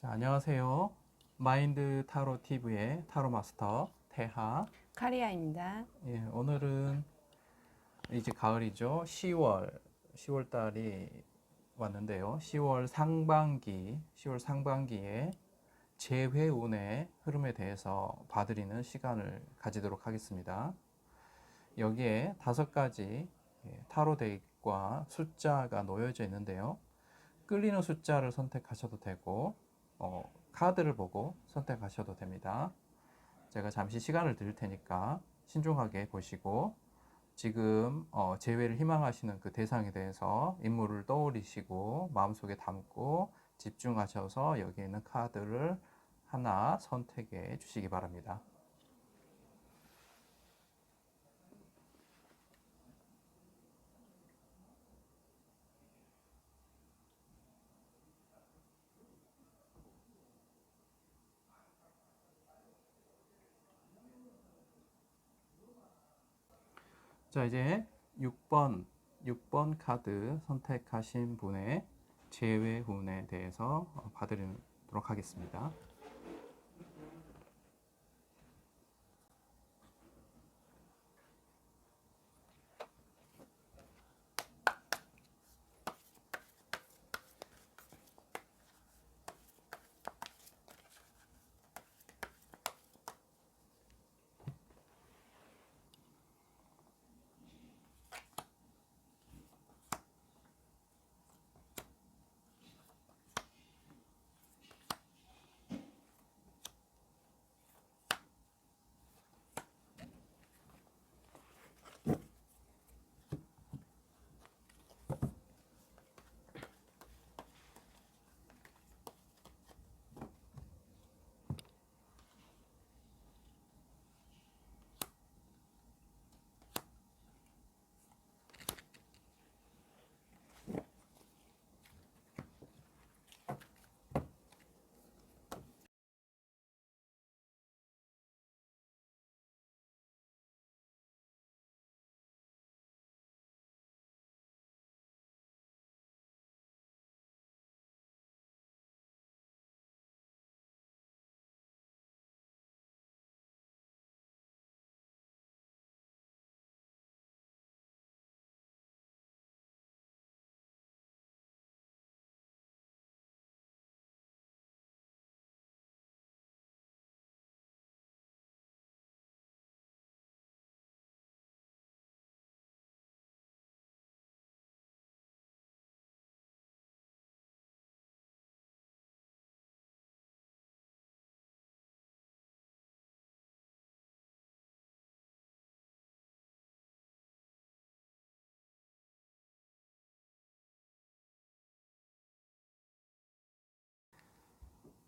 자, 안녕하세요. 마인드 타로 TV의 타로 마스터 태하. 카리아입니다. 예, 오늘은 이제 가을이죠. 10월 달이 왔는데요. 10월 상반기에 재회운의 흐름에 대해서 봐드리는 시간을 가지도록 하겠습니다. 여기에 5가지 타로 덱과 숫자가 놓여져 있는데요. 끌리는 숫자를 선택하셔도 되고 카드를 보고 선택하셔도 됩니다. 제가 잠시 시간을 드릴 테니까 신중하게 보시고 지금 재회를 희망하시는 그 대상에 대해서 인물을 떠올리시고 마음속에 담고 집중하셔서 여기 있는 카드를 하나 선택해 주시기 바랍니다. 자, 이제 6번 카드 선택하신 분의 재회운에 대해서 봐드리도록 하겠습니다.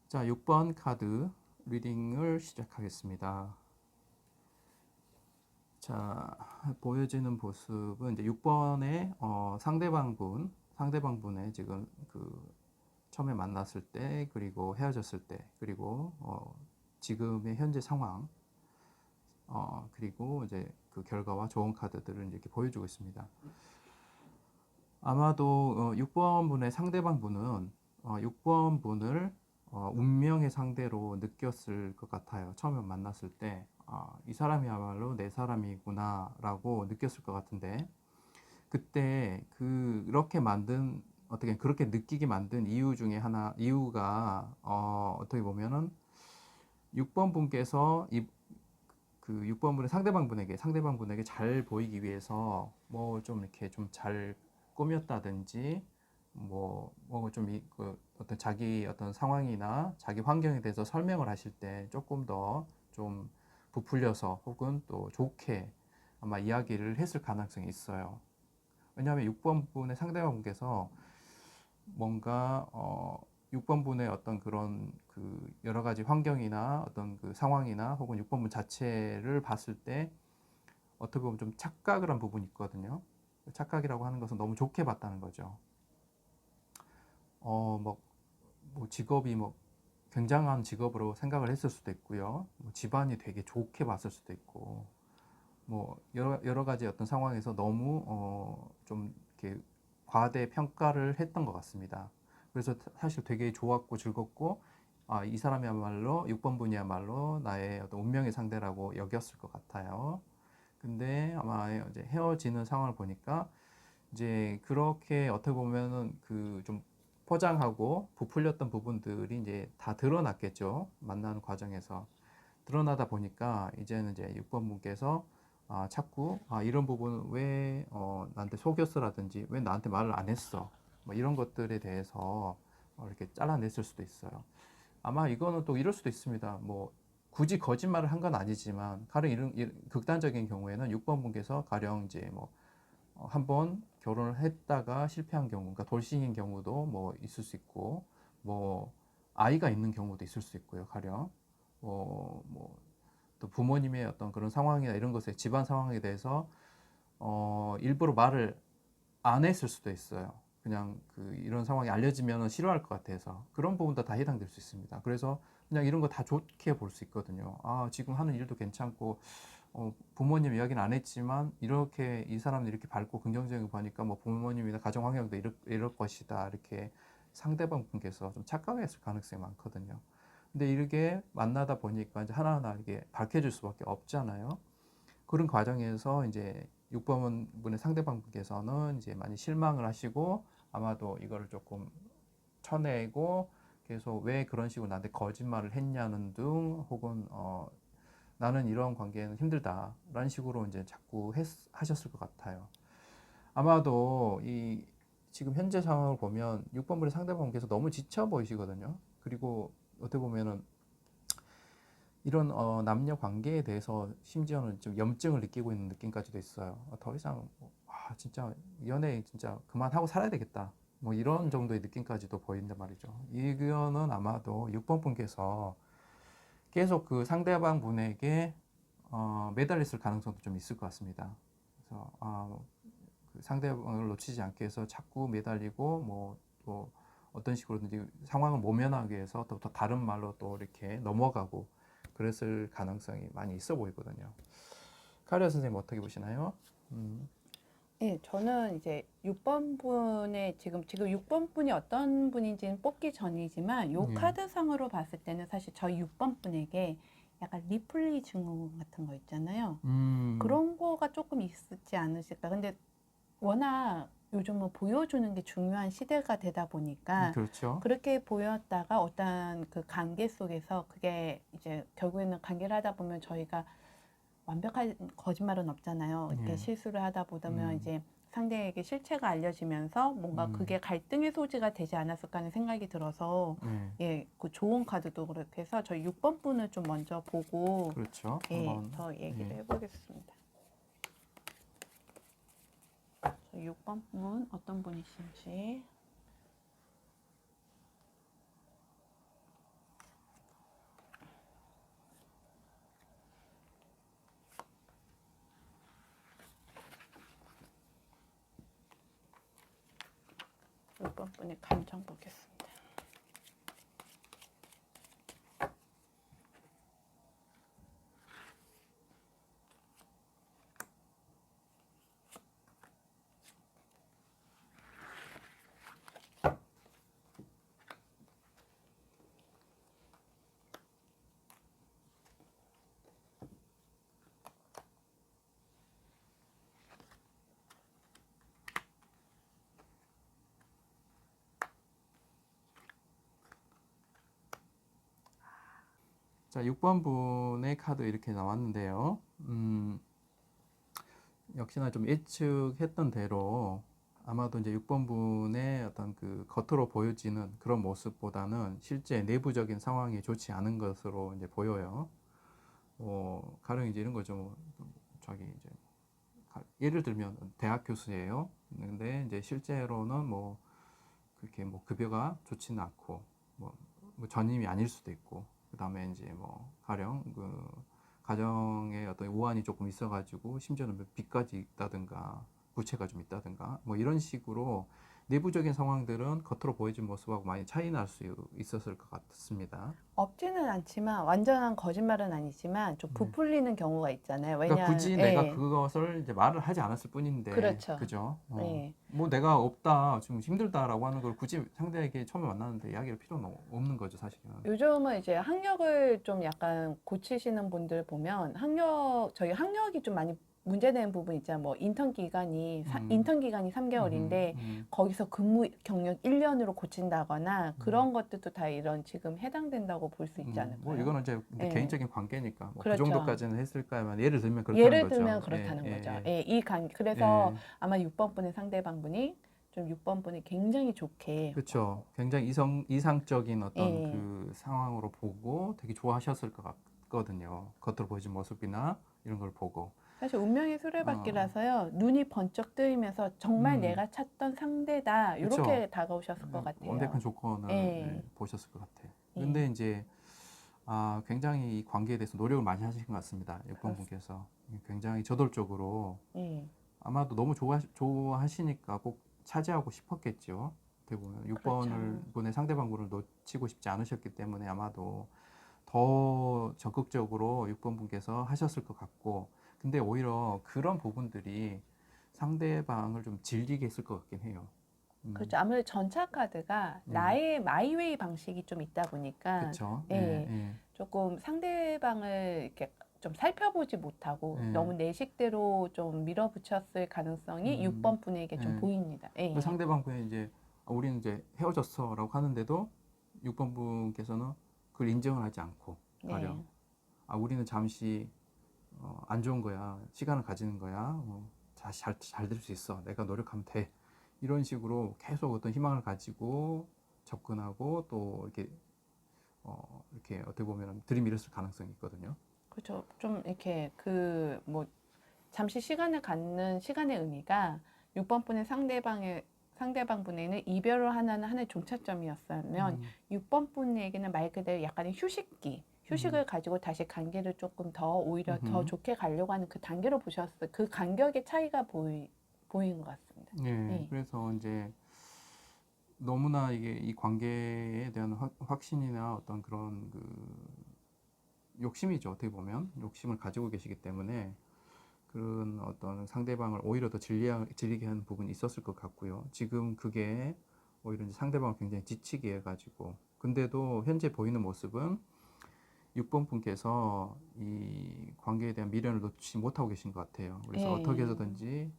자, 6번 카드 리딩을 시작하겠습니다. 자, 보여지는 모습은 이제 6번의 상대방분의 지금 그 처음에 만났을 때, 그리고 헤어졌을 때, 그리고 지금의 현재 상황, 그리고 이제 그 결과와 좋은 카드들을 이렇게 보여주고 있습니다. 아마도 6번 분의 상대방 분은 6번 분을 운명의 상대로 느꼈을 것 같아요. 처음에 만났을 때, 이 사람이야말로 내 사람이구나 라고 느꼈을 것 같은데, 그때 그렇게 느끼게 만든 이유 중에 이유가 어떻게 보면은 6번 분께서 그 6번 분의 상대방 분에게 잘 보이기 위해서 뭐 좀 이렇게 좀 잘 꾸몄다든지 그 어떤 자기 어떤 상황이나 자기 환경에 대해서 설명을 하실 때 조금 더 좀 부풀려서 혹은 또 좋게 아마 이야기를 했을 가능성이 있어요. 왜냐하면 6번 분의 상대방분께서 뭔가 6번 분의 어떤 그런 그 여러 가지 환경이나 어떤 그 상황이나 혹은 6번 분 자체를 봤을 때 어떻게 보면 좀 착각을 한 부분이 있거든요. 착각이라고 하는 것은 너무 좋게 봤다는 거죠. 뭐 직업이 뭐 굉장한 직업으로 생각을 했을 수도 있고요. 뭐 집안이 되게 좋게 봤을 수도 있고, 뭐 여러 가지 어떤 상황에서 너무 좀 이렇게 과대 평가를 했던 것 같습니다. 그래서 사실 되게 좋았고 즐겁고 이 사람이야말로 6번분이야말로 나의 어떤 운명의 상대라고 여겼을 것 같아요. 근데 아마 이제 헤어지는 상황을 보니까 이제 그렇게 어떻게 보면은 그 좀 포장하고 부풀렸던 부분들이 이제 다 드러났겠죠. 만나는 과정에서. 드러나다 보니까 이제는 이제 6번 분께서 자꾸 이런 부분 왜 나한테 속였어라든지 왜 나한테 말을 안 했어 뭐 이런 것들에 대해서 이렇게 잘라냈을 수도 있어요. 아마 이거는 또 이럴 수도 있습니다. 뭐 굳이 거짓말을 한 건 아니지만 가령 이런 극단적인 경우에는 6번 분께서 가령 이제 뭐 한번 결혼을 했다가 실패한 경우, 그러니까 돌싱인 경우도 뭐 있을 수 있고, 뭐 아이가 있는 경우도 있을 수 있고요. 가령 또 부모님의 어떤 그런 상황이나 이런 것에 집안 상황에 대해서 일부러 말을 안 했을 수도 있어요. 그냥 이런 상황이 알려지면 싫어할 것 같아서 그런 부분도 다 해당될 수 있습니다. 그래서 그냥 이런 거 다 좋게 볼 수 있거든요. 지금 하는 일도 괜찮고 부모님 이야기는 안 했지만 이렇게 이 사람은 이렇게 밝고 긍정적인 거 보니까 뭐 부모님이나 가정 환경도 이럴 것이다 이렇게 상대방 분께서 좀 착각했을 가능성이 많거든요. 근데 이렇게 만나다 보니까 이제 하나하나 이게 밝혀질 수밖에 없잖아요. 그런 과정에서 이제 6번 분의 상대방 분께서는 이제 많이 실망을 하시고 아마도 이거를 조금 쳐내고 계속 왜 그런 식으로 나한테 거짓말을 했냐는 등 혹은 나는 이런 관계는 힘들다라는 식으로 이제 자꾸 하셨을 것 같아요. 아마도 이 지금 현재 상황을 보면 6번 분의 상대방께서 너무 지쳐 보이시거든요. 그리고 어떻게 보면은 이런 남녀 관계에 대해서 심지어는 좀 염증을 느끼고 있는 느낌까지도 있어요. 더 이상 진짜 연애 진짜 그만하고 살아야 되겠다. 뭐 이런 정도의 느낌까지도 보인단 말이죠. 이거는 아마도 6번 분께서 계속 그 상대방 분에게 매달렸을 가능성도 좀 있을 것 같습니다. 그래서 그 상대방을 놓치지 않기 위해서 자꾸 매달리고 뭐 또 어떤 식으로든지 상황을 모면하기 위해서 또 다른 말로 또 이렇게 넘어가고 그랬을 가능성이 많이 있어 보이거든요. 카리아 선생님 어떻게 보시나요? 네, 저는 이제 6번 분의 지금 6번 분이 어떤 분인지는 뽑기 전이지만 요 예. 카드상으로 봤을 때는 사실 저희 6번 분에게 약간 리플레이 증후 같은 거 있잖아요. 음, 그런 거가 조금 있지 않으실까. 근데 워낙 요즘은 보여주는 게 중요한 시대가 되다 보니까 그렇죠. 그렇게 보였다가 어떤 그 관계 속에서 그게 이제 결국에는 관계를 하다 보면 저희가 완벽한 거짓말은 없잖아요. 이렇게 예. 실수를 하다 보면 음, 이제 상대에게 실체가 알려지면서 뭔가 음, 그게 갈등의 소지가 되지 않았을까 하는 생각이 들어서 예. 예, 그 좋은 카드도 그렇게 해서 저희 6번 분을 좀 먼저 보고 그렇죠. 예, 한번 더 얘기를 예. 해보겠습니다. 저 6번 분 어떤 분이신지 6번 분의 감정 보겠습니다. 자, 6번 분의 카드 이렇게 나왔는데요. 역시나 좀 예측했던 대로 아마도 이제 6번 분의 어떤 그 겉으로 보여지는 그런 모습보다는 실제 내부적인 상황이 좋지 않은 것으로 이제 보여요. 가령 이제 이런 거죠. 저기 이제 예를 들면 대학 교수예요. 근데 이제 실제로는 뭐 그렇게 뭐 급여가 좋지는 않고 뭐 전임이 아닐 수도 있고 그다음에 이제 뭐 가령 그 가정에 어떤 우환이 조금 있어가지고 심지어는 뭐 빚까지 있다든가 부채가 좀 있다든가 뭐 이런 식으로 내부적인 상황들은 겉으로 보여진 모습하고 많이 차이 날 수 있었을 것 같습니다. 없지는 않지만 완전한 거짓말은 아니지만 좀 네. 부풀리는 경우가 있잖아요. 그러니까 왜냐, 굳이 내가 예, 그것을 이제 말을 하지 않았을 뿐인데, 그렇죠. 그죠? 예. 뭐 내가 없다, 좀 힘들다라고 하는 걸 굳이 상대에게 처음에 만났는데 이야기할 필요는 없는 거죠, 사실은. 요즘은 이제 학력을 좀 약간 고치시는 분들 보면 저희 학력이 좀 많이 문제되는 부분 있잖아요. 뭐 인턴 기간이 3개월인데 거기서 근무 경력 1년으로 고친다거나 그런 것들도 다 이런 지금 해당된다고 볼 수 있지 뭐 않을까요? 이거는 이제 근데 예. 개인적인 관계니까 뭐 그 그렇죠. 정도까지는 했을까만 예를 들면 그렇다는 예를 거죠. 들면 예, 그렇다는 예, 거죠. 예. 예, 그래서 예. 아마 6번 분의 상대방분이 좀 6번 분이 굉장히 좋게 그렇죠. 굉장히 이상적인 어떤 예. 그 상황으로 보고 되게 좋아하셨을 것 같거든요. 겉으로 보여진 모습이나 이런 걸 보고. 사실 운명의 어, 수레바퀴라서요. 눈이 번쩍 뜨이면서 정말 음, 내가 찾던 상대다. 그렇죠. 이렇게 다가오셨을 것 완벽한 같아요. 조건을 예. 보셨을 것 같아요. 예. 근데 이제 굉장히 이 관계에 대해서 노력을 많이 하신 것 같습니다. 6번 그렇습니다. 분께서 굉장히 저돌적으로 예. 아마도 너무 좋아하시니까 꼭 차지하고 싶었겠죠. 어떻게 보면 그렇죠. 6번을 분의 상대방분을 놓치고 싶지 않으셨기 때문에 아마도 더 적극적으로 6번 분께서 하셨을 것 같고, 근데 오히려 그런 부분들이 상대방을 좀 질리게 했을 것 같긴 해요. 그렇죠. 아무래도 전차 카드가 예, 나의 마이웨이 방식이 좀 있다 보니까 그쵸. 예, 예. 예, 조금 상대방을 이렇게 좀 살펴보지 못하고 예, 너무 내 식대로 좀 밀어붙였을 가능성이 음, 6번 분에게 좀 예. 보입니다. 그 예. 상대방 분이 이제 우리는 이제 헤어졌어라고 하는데도 6번 분께서는 그걸 인정을 하지 않고 가령 네. 우리는 잠시 안 좋은 거야. 시간을 가지는 거야. 다시 잘 될 수 있어. 내가 노력하면 돼. 이런 식으로 계속 어떤 희망을 가지고 접근하고 또 이렇게 어떻게 보면 들이밀었을 가능성이 있거든요. 그렇죠. 좀 이렇게 그 뭐 잠시 시간을 갖는 시간의 의미가 6번 분의 상대방 분에는 이별을 하는 하나의 종착점이었으면 음, 6번 분에게는 말 그대로 약간의 음, 휴식을 가지고 다시 관계를 조금 더 오히려 더 음, 좋게 가려고 하는 그 단계로 보셨어요. 그 간격의 차이가 보이는 것 같습니다. 예, 네. 그래서 이제 너무나 이게 이 관계에 대한 확신이나 어떤 그런 그 욕심이죠. 어떻게 보면 욕심을 가지고 계시기 때문에 그런 어떤 상대방을 오히려 더 질리게 하는 부분이 있었을 것 같고요. 지금 그게 오히려 이제 상대방을 굉장히 지치게 해가지고 근데도 현재 보이는 모습은 6번 분께서 이 관계에 대한 미련을 놓지 못하고 계신 것 같아요. 그래서 어떻게 예, 해서든지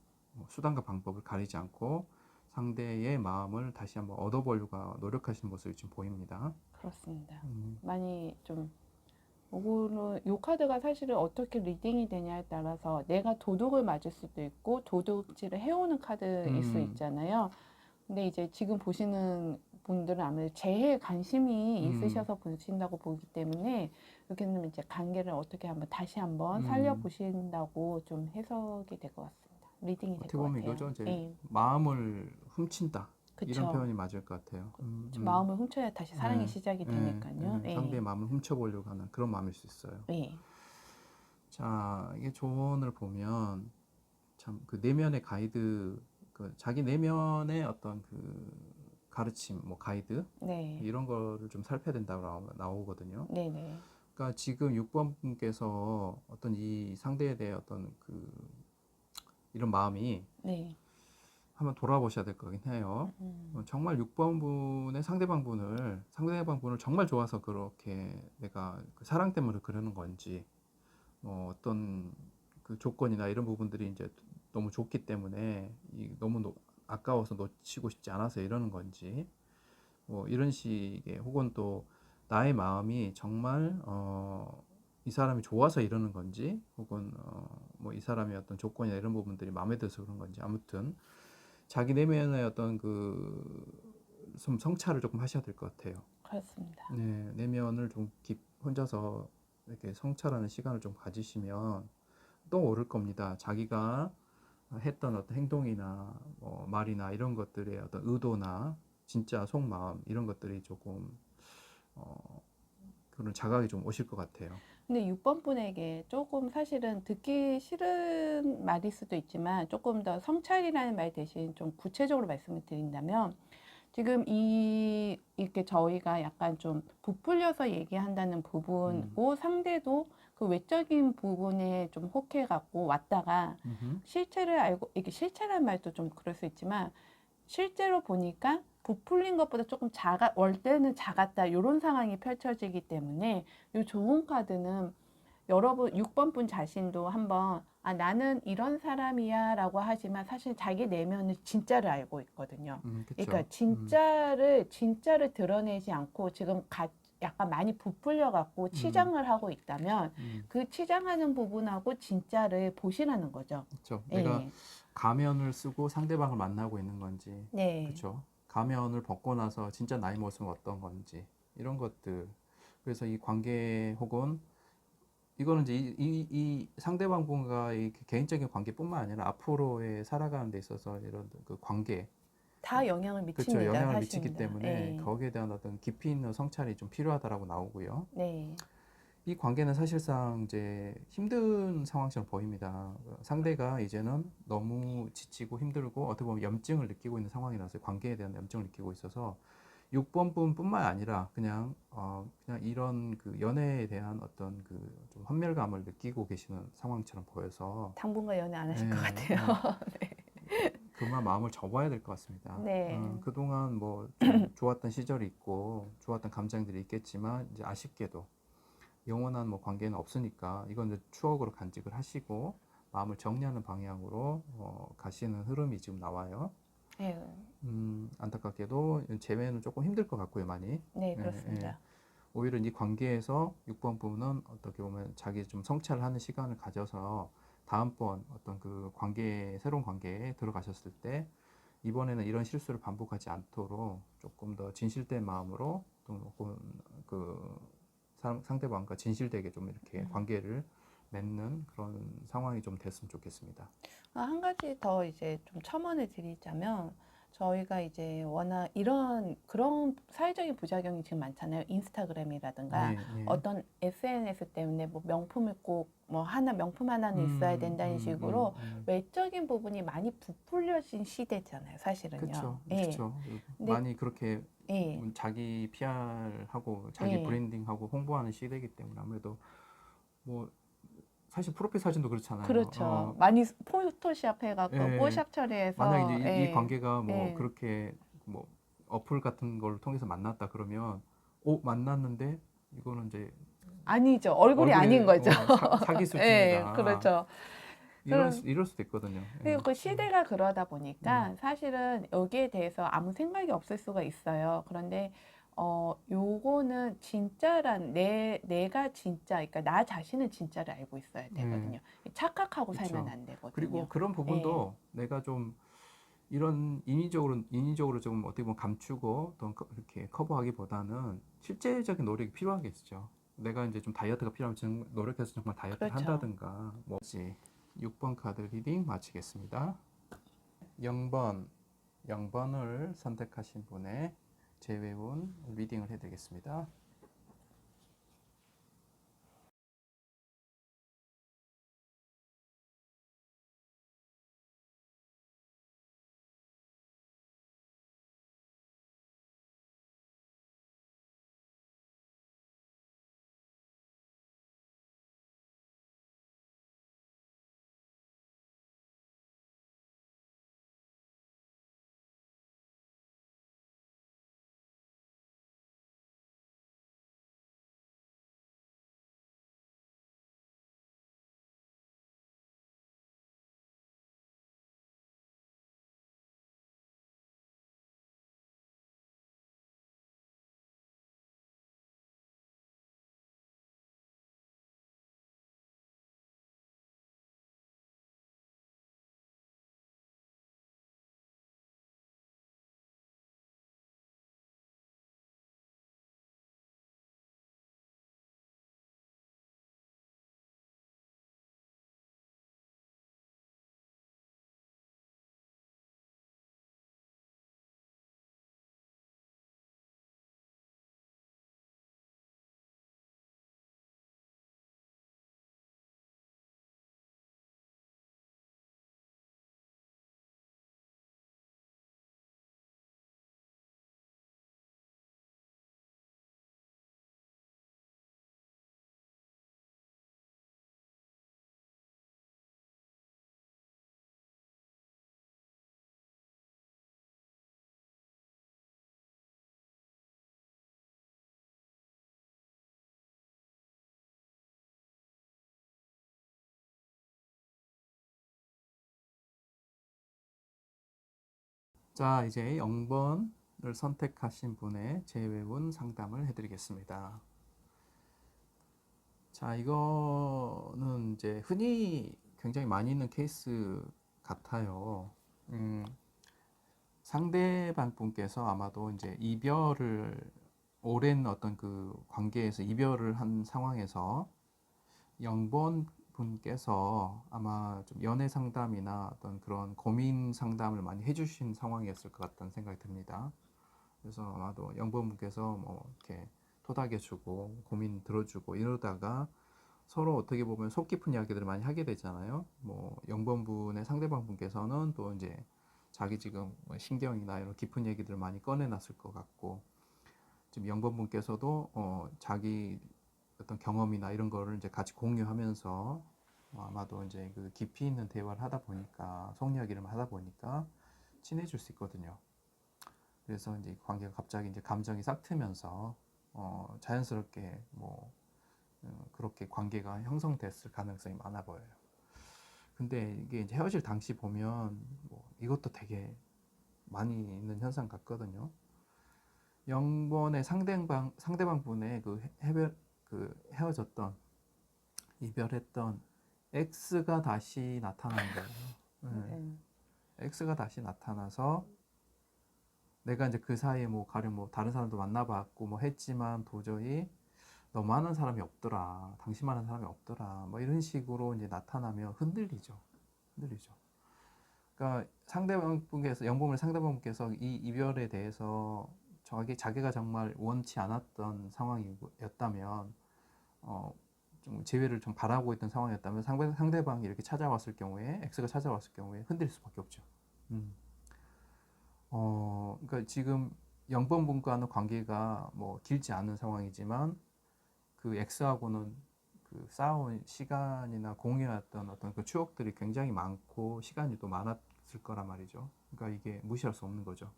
수단과 방법을 가리지 않고 상대의 마음을 다시 한번 얻어보려고 노력하시는 모습이 지금 보입니다. 그렇습니다. 음, 많이 좀 요거는 요 카드가 사실은 어떻게 리딩이 되냐에 따라서 내가 도둑을 맞을 수도 있고 도둑질을 해오는 카드일 수 음, 있잖아요. 근데 이제 지금 보시는 분들은 아무래도 재해에 관심이 음, 있으셔서 보신다고 보기 때문에 여기는 이제 관계를 어떻게 다시 한번 음. 살려보신다고 좀 해석이 될 것 같습니다. 리딩이 될 어떻게 것 보면 같아요. 이거죠. 이제 예, 마음을 훔친다. 이런 그쵸. 표현이 맞을 것 같아요. 마음을 훔쳐야 다시 사랑이 예, 시작이 예, 되니까요. 예, 상대의 마음을 훔쳐보려고 하는 그런 마음일 수 있어요. 예, 자, 이게 조언을 보면 참 그 내면의 가이드, 그 자기 내면의 어떤 그 가르침, 뭐 가이드 네, 이런 거를 좀 살펴야 된다고 나오거든요. 네, 네, 그러니까 지금 6번 분께서 어떤 이 상대에 대해 어떤 그 이런 마음이 네. 한번 돌아보셔야 될 거긴 해요. 정말 6번 분의 상대방 분을 정말 좋아서 그렇게 내가 그 사랑 때문에 그러는 건지, 어떤 그 조건이나 이런 부분들이 이제 너무 좋기 때문에 너무 아까워서 놓치고 싶지 않아서 이러는 건지, 뭐 이런 식의 혹은 또 나의 마음이 정말 이 사람이 좋아서 이러는 건지, 혹은 뭐 이 사람의 어떤 조건이나 이런 부분들이 마음에 들어서 그런 건지, 아무튼 자기 내면의 어떤 좀 성찰을 조금 하셔야 될 것 같아요. 그렇습니다. 네, 내면을 좀 혼자서 이렇게 성찰하는 시간을 좀 가지시면 또 오를 겁니다. 자기가 했던 어떤 행동이나 뭐 말이나 이런 것들의 어떤 의도나 진짜 속마음 이런 것들이 조금 어, 그런 자각이 좀 오실 것 같아요. 근데 6번 분에게 조금 사실은 듣기 싫은 말일 수도 있지만 조금 더 성찰이라는 말 대신 좀 구체적으로 말씀을 드린다면 지금 이렇게 저희가 약간 좀 부풀려서 얘기한다는 부분고 상대도 그 외적인 부분에 좀 혹해갖고 왔다가 음흠. 실체를 알고, 이게 실체란 말도 좀 그럴 수 있지만 실제로 보니까 부풀린 것보다 조금 원래는 작았다. 이런 상황이 펼쳐지기 때문에 이 좋은 카드는 여러분 6번 분 자신도 한번 나는 이런 사람이야 라고 하지만 사실 자기 내면은 진짜를 알고 있거든요. 그쵸. 그러니까 진짜를 드러내지 않고 지금 약간 많이 부풀려 갖고 치장을 하고 있다면 그 치장하는 부분하고 진짜를 보시라는 거죠. 그쵸. 예. 내가 가면을 쓰고 상대방을 만나고 있는 건지, 네. 그쵸. 가면을 벗고 나서 진짜 나의 모습은 어떤 건지, 이런 것들. 그래서 이 관계 혹은 이거는 이제 이 상대방 분과의 개인적인 관계뿐만 아니라 앞으로의 살아가는 데 있어서 이런 그 관계, 다 영향을 그렇죠. 미칩니다. 영향을 사실입니다. 미치기 때문에 예. 거기에 대한 어떤 깊이 있는 성찰이 좀 필요하다라고 나오고요. 네. 이 관계는 사실상 이제 힘든 상황처럼 보입니다. 상대가 이제는 너무 지치고 힘들고 어떻게 보면 염증을 느끼고 있는 상황이라서 관계에 대한 염증을 느끼고 있어서 6번 뿐만 아니라 그냥 그냥 이런 그 연애에 대한 어떤 그 좀 환멸감을 느끼고 계시는 상황처럼 보여서 당분간 연애 안 하실 것 예, 같아요. 그만 마음을 접어야 될 것 같습니다. 네. 그동안 뭐 좀 좋았던 시절이 있고 좋았던 감정들이 있겠지만 이제 아쉽게도 영원한 뭐 관계는 없으니까 이건 이제 추억으로 간직을 하시고 마음을 정리하는 방향으로 가시는 흐름이 지금 나와요. 네. 안타깝게도 재회는 조금 힘들 것 같고요, 많이. 네, 예, 예. 그렇습니다. 오히려 이 관계에서 6번 부분은 어떻게 보면 자기 좀 성찰을 하는 시간을 가져서 다음번 어떤 그 관계, 새로운 관계에 들어가셨을 때 이번에는 이런 실수를 반복하지 않도록 조금 더 진실된 마음으로 또 혹은 그 상대방과 진실되게 좀 이렇게 관계를 맺는 그런 상황이 좀 됐으면 좋겠습니다. 한 가지 더 이제 좀 첨언을 드리자면 저희가 이제 워낙 그런 사회적인 부작용이 지금 많잖아요. 인스타그램이라든가 네, 네. 어떤 SNS 때문에 뭐 명품을 꼭 뭐 명품 하나는 있어야 된다는 식으로 외적인 부분이 많이 부풀려진 시대잖아요. 사실은요. 그렇죠, 예. 그렇죠. 근데 많이 그렇게 예. 자기 PR하고 자기 예. 브랜딩하고 홍보하는 시대이기 때문에 아무래도 뭐 사실 프로필 사진도 그렇잖아요. 그렇죠. 많이 포토샵 해갖고 예. 뽀샵 처리해서 만약 이제 이 예. 관계가 뭐 예. 그렇게 뭐 어플 같은 걸 통해서 만났다 그러면 만났는데 이거는 이제 아니죠. 얼굴이 아닌 거죠. 사기 예, 수준이다. 그렇죠. 이럴 수도 있거든요. 그리고 예. 그 시대가 그러다 보니까 사실은 여기에 대해서 아무 생각이 없을 수가 있어요. 그런데 요거는 진짜란 내가 진짜, 그러니까 나 자신은 진짜를 알고 있어야 되거든요. 착각하고 살면 그렇죠. 안 되거든요. 그리고 그런 예, 부분도 내가 좀 이런 인위적으로 좀 어떻게 보면 감추고 또 이렇게 커버하기보다는 실제적인 노력이 필요하겠죠. 내가 이제 좀 다이어트가 필요하면 노력해서 정말 다이어트를 그렇죠. 한다든가 뭐지. 6번 카드 리딩 마치겠습니다. 0번을 선택하신 분의 재회운 리딩을 해드리겠습니다. 자, 이제 0번을 선택하신 분의 재외분 상담을 해드리겠습니다. 자, 이거는 이제 흔히 굉장히 많이 있는 케이스 같아요. 상대방 분께서 아마도 이제 오랜 어떤 그 관계에서 이별을 한 상황에서 0번 분께서 아마 좀 연애 상담이나 어떤 그런 고민 상담을 많이 해주신 상황이었을 것 같다는 생각이 듭니다. 그래서 아마도 0번 분께서 뭐 이렇게 토닥여주고 고민 들어주고 이러다가 서로 어떻게 보면 속 깊은 이야기들을 많이 하게 되잖아요. 뭐 0번 분의 상대방 분께서는 또 이제 자기 지금 뭐 신경이나 이런 깊은 얘기들을 많이 꺼내놨을 것 같고, 지금 0번 분께서도 자기 어떤 경험이나 이런 거를 이제 같이 공유하면서 아마도 이제 그 깊이 있는 대화를 하다 보니까 속 이야기를 하다 보니까 친해질 수 있거든요. 그래서 이제 관계가 갑자기 이제 감정이 싹 트면서 자연스럽게 뭐 그렇게 관계가 형성됐을 가능성이 많아 보여요. 근데 이게 이제 헤어질 당시 보면 뭐 이것도 되게 많이 있는 현상 같거든요. 0번의 상대방 분의 그 헤어졌던 이별했던 X가 다시 나타나는 거예요. 네. X가 다시 나타나서 내가 이제 그 사이에 뭐 가령 뭐 다른 사람도 만나봤고 뭐 했지만 도저히 너만한 사람이 없더라, 당신만한 사람이 없더라, 뭐 이런 식으로 이제 나타나면 흔들리죠. 흔들리죠. 그러니까 상대방분께서 영범을 상대방분께서 이 이별에 대해서 자기가 정말 원치 않았던 상황이었다면 좀 재회를 좀 바라고 있던 상황이었다면 상대방이 이렇게 찾아왔을 경우에 X가 찾아왔을 경우에 흔들릴 수밖에 없죠. 음. 그러니까 지금 0번 분과는 관계가 뭐 길지 않은 상황이지만 그 X하고는 그 쌓아온 시간이나 공유했던 어떤 그 추억들이 굉장히 많고 시간이 또 많았을 거란 말이죠. 그러니까 이게 무시할 수 없는 거죠.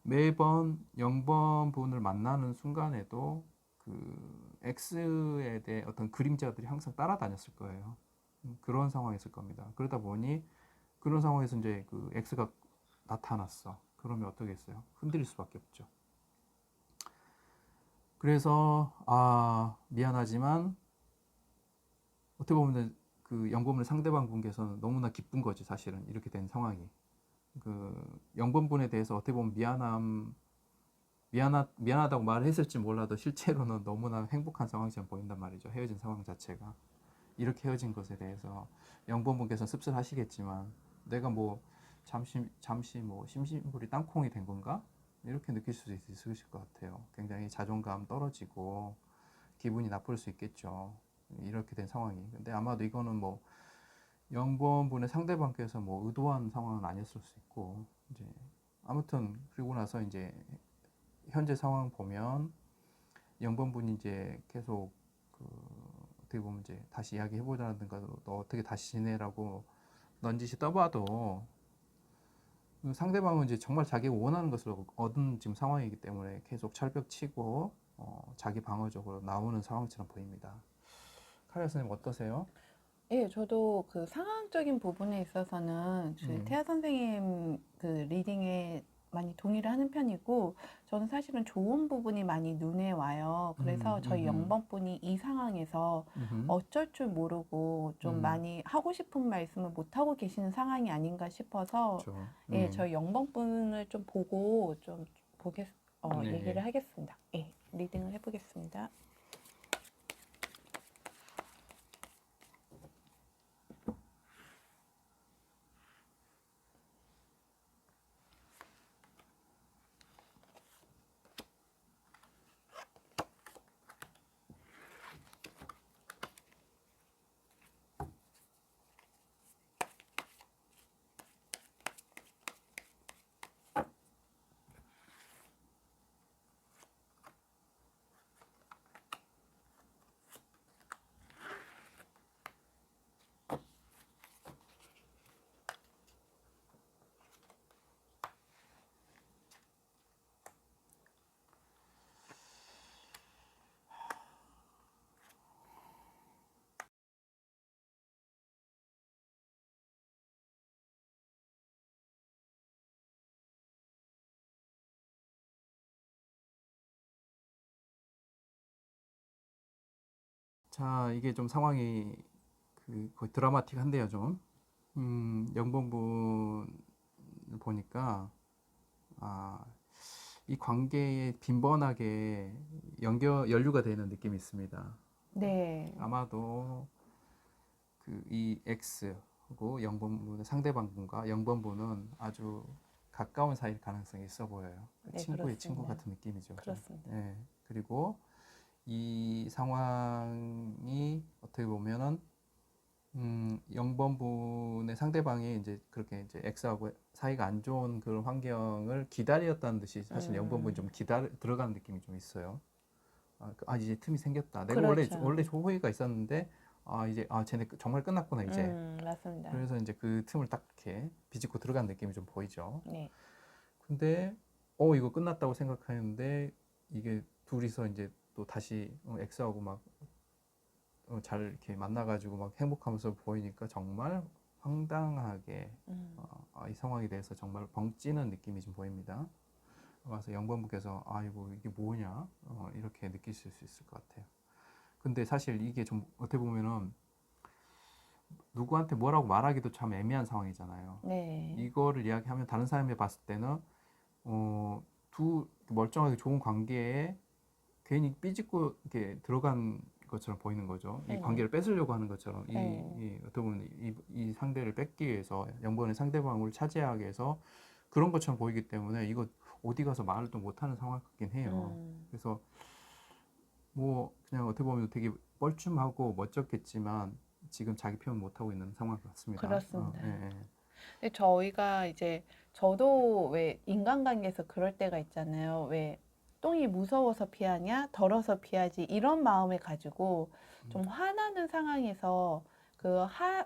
매번 0번 분을 만나는 순간에도 그 X에 대해 어떤 그림자들이 항상 따라다녔을 거예요. 그런 상황이었을 겁니다. 그러다 보니 그런 상황에서 이제 그 X가 나타났어. 그러면 어떻겠어요? 흔들릴 수밖에 없죠. 그래서 미안하지만 어떻게 보면 그 영범을 상대방 분께서는 너무나 기쁜 거지, 사실은 이렇게 된 상황이. 그 영범분에 대해서 어떻게 보면 미안하다고 말을 했을지 몰라도 실제로는 너무나 행복한 상황처럼 보인단 말이죠. 헤어진 상황 자체가. 이렇게 헤어진 것에 대해서 영범분께서는 씁쓸하시겠지만 내가 뭐 잠시 뭐 심심풀이 땅콩이 된 건가? 이렇게 느낄 수 있으실 것 같아요. 굉장히 자존감 떨어지고 기분이 나쁠 수 있겠죠. 이렇게 된 상황이. 근데 아마도 이거는 뭐 영범분의 상대방께서 뭐 의도한 상황은 아니었을 수 있고, 이제 아무튼 그리고 나서 이제 현재 상황 보면 영범분이 이제 계속 그 어떻게 보면 이제 다시 이야기해 보자든가 너 어떻게 다시 지내라고 넌지시 떠봐도 상대방은 이제 정말 자기가 원하는 것을 얻은 지금 상황이기 때문에 계속 철벽 치고 자기 방어적으로 나오는 상황처럼 보입니다. 카리아 선생님 어떠세요? 예, 저도 그 상황적인 부분에 있어서는 그 태아 선생님 그 리딩에 많이 동의를 하는 편이고, 저는 사실은 좋은 부분이 많이 눈에 와요. 그래서 저희 영번분이 이 상황에서 어쩔 줄 모르고 좀 많이 하고 싶은 말씀을 못 하고 계시는 상황이 아닌가 싶어서, 그렇죠. 예, 저희 영번분을 좀 보고 좀 네. 얘기를 하겠습니다. 예, 리딩을 해보겠습니다. 자, 이게 좀 상황이 거의 드라마틱한데요, 좀. 영번분 보니까 이 관계에 빈번하게 연류가 되는 느낌이 있습니다. 네. 아마도 이 X고 영번분의 상대방분과 영번분은 아주 가까운 사이일 가능성이 있어 보여요. 네, 친구의 친구 그렇습니다. 같은 느낌이죠. 좀. 그렇습니다. 예. 그리고 이 상황이 어떻게 보면은 영번분의 상대방이 이제 그렇게 이제 X하고 사이가 안 좋은 그런 환경을 기다렸다는 듯이 사실 영번분이 좀 들어가는 느낌이 좀 있어요. 이제 틈이 생겼다. 내가 그렇죠. 원래 호의가 있었는데 이제 쟤네 정말 끝났구나 이제. 맞습니다. 그래서 이제 그 틈을 딱 이렇게 비집고 들어간 느낌이 좀 보이죠. 네. 근데 이거 끝났다고 생각하는데 이게 둘이서 이제 또 다시 X하고 막 잘 이렇게 만나가지고 막 행복하면서 보이니까 정말 황당하게 이 상황에 대해서 정말 벙찌는 느낌이 좀 보입니다. 그래서 영번분께서 이거 이게 뭐냐 이렇게 느끼실 수 있을 것 같아요. 근데 사실 이게 좀 어떻게 보면은 누구한테 뭐라고 말하기도 참 애매한 상황이잖아요. 네. 이거를 이야기하면 다른 사람이 봤을 때는 두 멀쩡하게 좋은 관계에 괜히 삐짓고 이렇게 들어간 것처럼 보이는 거죠. 이 네. 관계를 뺏으려고 하는 것처럼 네. 어떻게 보면 이 상대를 뺏기 위해서 영번의 상대방을 차지하기 위해서 그런 것처럼 보이기 때문에 이거 어디 가서 말을 또 못하는 상황 같긴 해요. 그래서 뭐 그냥 어떻게 보면 되게 뻘쭘하고 멋졌겠지만 지금 자기 표현 못하고 있는 상황 같습니다. 그렇습니다. 예. 근데 저희가 이제 저도 왜 인간관계에서 그럴 때가 있잖아요. 왜 똥이 무서워서 피하냐, 더러서 피하지 이런 마음을 가지고 좀 화나는 상황에서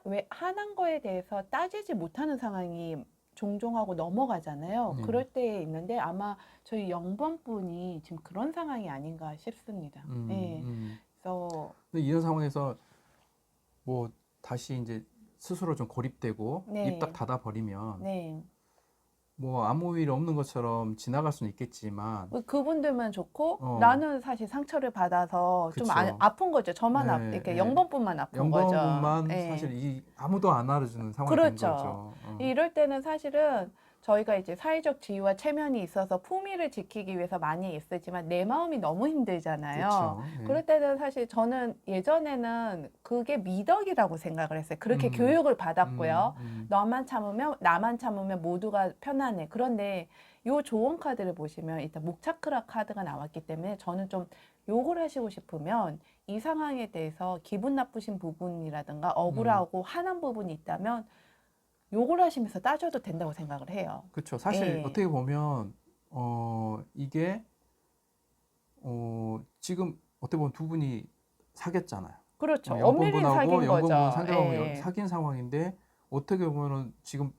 왜 화난 거에 대해서 따지지 못하는 상황이 종종 하고 넘어가잖아요. 그럴 때 있는데 아마 저희 영번분이 지금 그런 상황이 아닌가 싶습니다. 네. 그래서 근데 이런 상황에서 뭐 다시 이제 스스로 좀 고립되고 네. 입 딱 닫아 버리면 네. 뭐 아무 일 없는 것처럼 지나갈 수는 있겠지만 그분들만 좋고 나는 사실 상처를 받아서 좀 그쵸. 아픈 거죠. 저만 네, 이렇게 네. 영번뿐만 아픈 거죠. 영번분만 예. 사실 아무도 안 알아주는 상황이 된 그렇죠. 거죠. 이럴 때는 사실은 저희가 이제 사회적 지위와 체면이 있어서 품위를 지키기 위해서 많이 애쓰지만 내 마음이 너무 힘들잖아요. 그렇죠. 네. 그럴 때는 사실 저는 예전에는 그게 미덕이라고 생각을 했어요. 그렇게 교육을 받았고요. 나만 참으면 모두가 편안해. 그런데 요 조언 카드를 보시면 일단 목차크라 카드가 나왔기 때문에 저는 좀 욕을 하시고 싶으면 이 상황에 대해서 기분 나쁘신 부분이라든가 억울하고 화난 부분이 있다면 욕을 하시면서 따져도 된다고 생각을 해요. 그렇죠. 사실 예. 어떻게 보면 이게 지금 어떻게 보면 두 분이 사귀었잖아요. 그렇죠. 엄밀히 사귄 영번분하고 영번분 거죠. 상대방이 예. 사귄 상황인데 어떻게 보면은 지금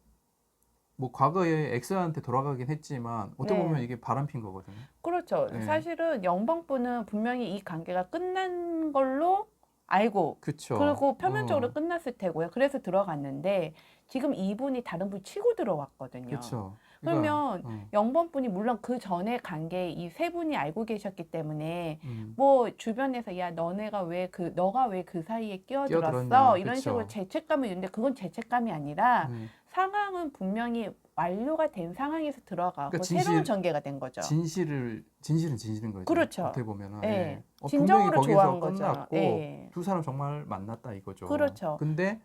뭐 과거에 X한테 돌아가긴 했지만 어떻게 네. 보면 이게 바람핀 거거든요. 그렇죠. 네. 사실은 영번분은 분명히 이 관계가 끝난 걸로 알고 그렇죠. 그리고 표면적으로 끝났을 테고요. 그래서 들어갔는데 지금 이분이 다른 분 치고 들어왔거든요. 그렇죠. 그러면 영번분이 물론 그 전에 관계 이 세 분이 알고 계셨기 때문에 뭐 주변에서 야 너가 왜 그 사이에 끼어들었어 끼어들었냐. 이런 그쵸. 식으로 죄책감이 있는데 그건 죄책감이 아니라 상황은 분명히 완료가 된 상황에서 들어가고 그러니까 새로운 전개가 된 거죠. 진실은 진실인 거죠. 그렇죠. 어떻게 보면은 예. 분명히 진정으로 거기서 좋아한 거죠. 끝났고 예. 두 사람 정말 만났다 이거죠. 그렇죠. 근데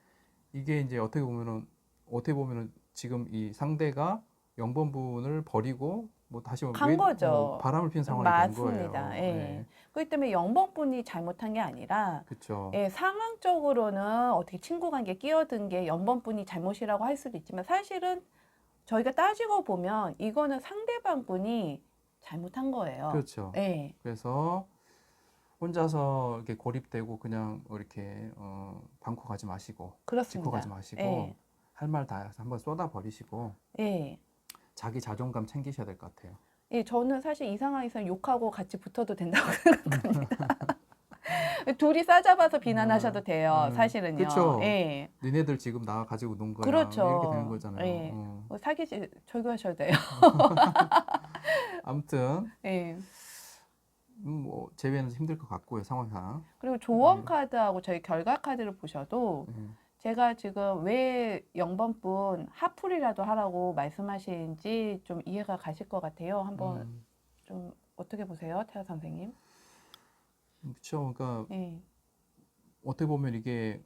이게 이제 어떻게 보면은 지금 이 상대가 영번분을 버리고 뭐 다시 간 거죠. 바람을 피운 상황이 된 거예요. 맞습니다. 예. 그렇기 때문에 영번분이 잘못한 게 아니라 그렇죠. 예, 상황적으로는 어떻게 친구 관계에 끼어든 게 영번분이 잘못이라고 할 수도 있지만 사실은 저희가 따지고 보면 이거는 상대방 분이 잘못한 거예요. 그렇죠. 예. 그래서 혼자서 이렇게 고립되고 그냥 이렇게 방코 가지 마시고 그렇습니다. 짚고 가지 마시고 예. 할 말 다 한번 쏟아 버리시고 예. 자기 자존감 챙기셔야 될 것 같아요. 예, 저는 사실 이 상황에서 욕하고 같이 붙어도 된다고 생각합니다. 둘이 싸잡아서 비난하셔도 돼요, 사실은요. 그렇죠. 예. 니네들 지금 나 가지고 논 거야. 그렇죠. 이렇게 되는 거잖아요. 예. 절교하셔도 돼요. 아무튼 예. 뭐 제외는 힘들 것 같고요, 상황상. 그리고 조언 카드하고 저희 결과 카드를 보셔도 음, 제가 지금 왜 0번분 하풀이라도 하라고 말씀하시는지 좀 이해가 가실 것 같아요. 한번 음, 좀 어떻게 보세요, 태아 선생님? 그렇죠. 그러니까 네, 어떻게 보면 이게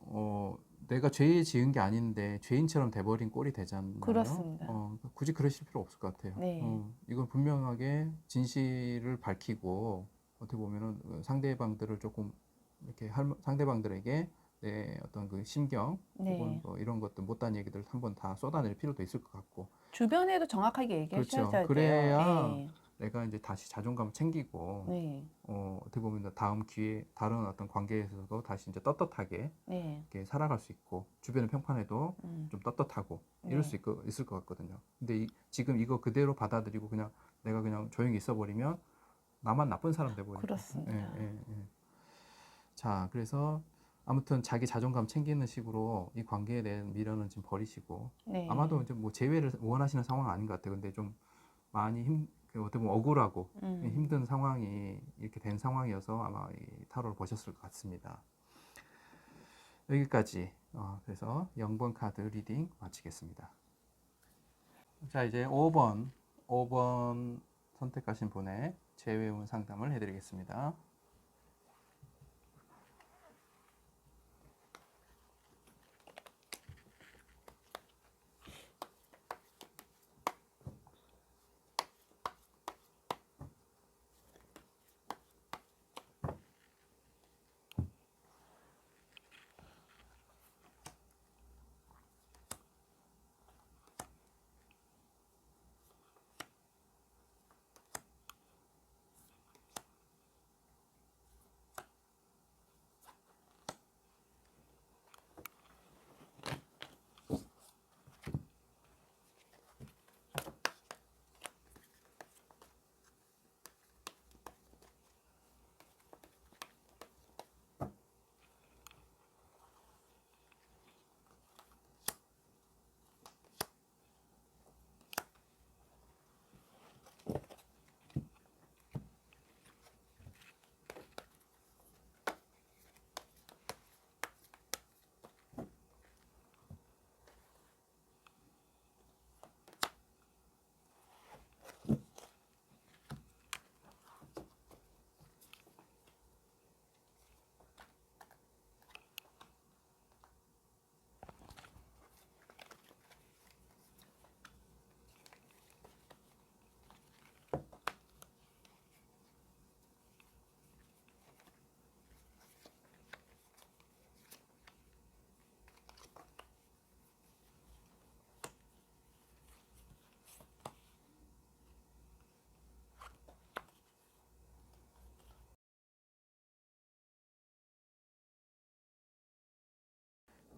내가 죄 지은 게 아닌데 죄인처럼 돼버린 꼴이 되잖아요. 그렇습니다. 그러니까 굳이 그러실 필요 없을 것 같아요. 네, 이건 분명하게 진실을 밝히고 어떻게 보면은 상대방들을 조금 이렇게 상대방들에게 내 어떤 그 심경 혹은 네. 뭐 이런 것들 못다한 얘기들 한번 다 쏟아낼 필요도 있을 것 같고. 주변에도 정확하게 그렇죠. 얘기하셔야 돼요. 그래야 네, 내가 이제 다시 자존감 챙기고 네, 어떻게 보면 다음 기회 다른 어떤 관계에서도 다시 이제 떳떳하게 네, 이렇게 살아갈 수 있고 주변의 평판에도 음, 좀 떳떳하고 이럴 네. 수 있을 것 같거든요. 근데 지금 이거 그대로 받아들이고 그냥 내가 그냥 조용히 있어버리면 나만 나쁜 사람 돼버리고. 예, 그렇습니다. 예, 예. 자, 그래서 아무튼 자기 자존감 챙기는 식으로 이 관계에 대한 미련은 지금 버리시고 네, 아마도 이제 뭐 재회를 원하시는 상황은 아닌 것 같아요. 근데 좀 많이 어떻게 보면 억울하고 음, 힘든 상황이 이렇게 된 상황이어서 아마 이 타로를 보셨을 것 같습니다. 여기까지. 그래서 0번 카드 리딩 마치겠습니다. 자, 이제 5번 선택하신 분의 재회운 상담을 해드리겠습니다.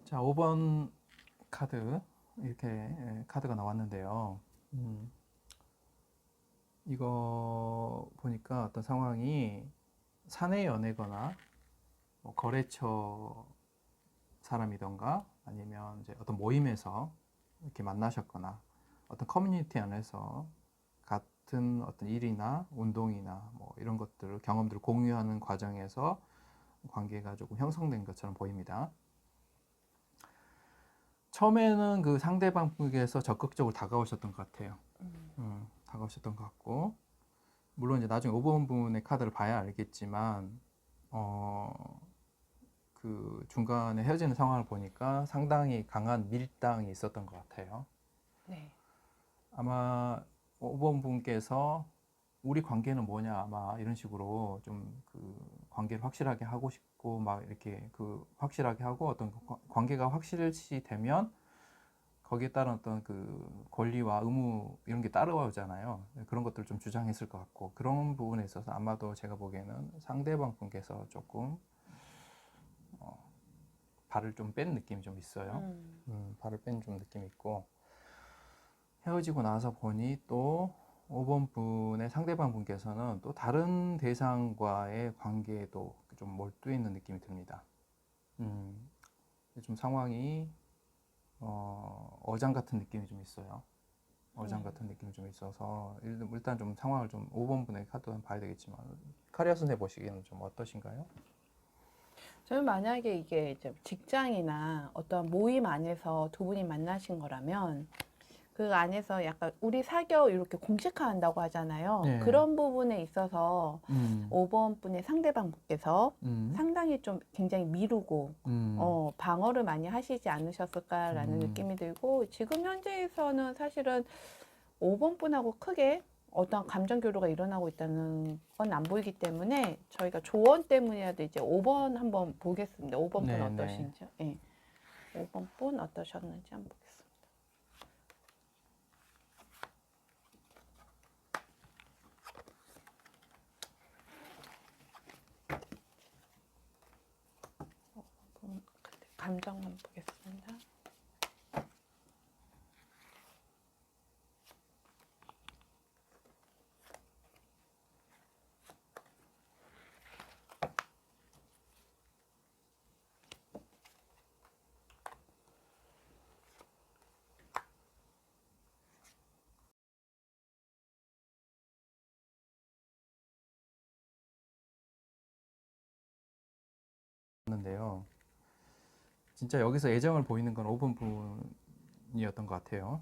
자, 5번 카드 이렇게 카드가 나왔는데요. 음, 이거 보니까 어떤 상황이 사내 연애거나 뭐 거래처 사람이던가 아니면 이제 어떤 모임에서 이렇게 만나셨거나 어떤 커뮤니티 안에서 같은 어떤 일이나 운동이나 뭐 이런 것들을 경험들을 공유하는 과정에서 관계가 조금 형성된 것처럼 보입니다. 처음에는 그 상대방에게서 적극적으로 다가오셨던 것 같아요. 다가오셨던 것 같고 물론 이제 나중에 5번 분의 카드를 봐야 알겠지만 그 중간에 헤어지는 상황을 보니까 상당히 강한 밀당이 있었던 것 같아요. 네, 아마 5번 분께서 우리 관계는 뭐냐 아마 이런 식으로 좀 그 관계를 확실하게 하고 싶고 막 이렇게 그 확실하게 하고 어떤 관계가 확실시 되면 거기에 따른 어떤 그 권리와 의무 이런 게 따라오잖아요. 그런 것들을 좀 주장했을 것 같고 그런 부분에 있어서 아마도 제가 보기에는 상대방 분께서 조금 발을 좀 뺀 느낌이 좀 있어요. 발을 뺀 좀 느낌이 있고 헤어지고 나서 보니 또 5번 분의 상대방 분께서는 또 다른 대상과의 관계에도 좀 몰두해 있는 느낌이 듭니다. 좀 상황이 어장 같은 느낌이 좀 있어요. 어장 같은 느낌이 좀 있어서 일단 좀 상황을 좀 5번 분의 카드 한번 봐야 되겠지만 카리아 선생 보시기에는 좀 어떠신가요? 저는 만약에 이게 이제 직장이나 어떤 모임 안에서 두 분이 만나신 거라면 그 안에서 약간 우리 사겨 이렇게 공식화한다고 하잖아요. 네. 그런 부분에 있어서 음, 5번 분의 상대방 분께서 음, 상당히 좀 굉장히 미루고 방어를 많이 하시지 않으셨을까라는 느낌이 들고 지금 현재에서는 사실은 5번 분하고 크게 어떤 감정 교류가 일어나고 있다는 건 안 보이기 때문에 저희가 조언 때문이라도 이제 5번 한번 보겠습니다. 5번 분 네, 어떠신지요? 예. 5번 분 어떠셨는지 한번 보겠습니다. 감정만 보겠습니다. 는데요. 진짜 여기서 애정을 보이는 건 5번 분이었던 것 같아요.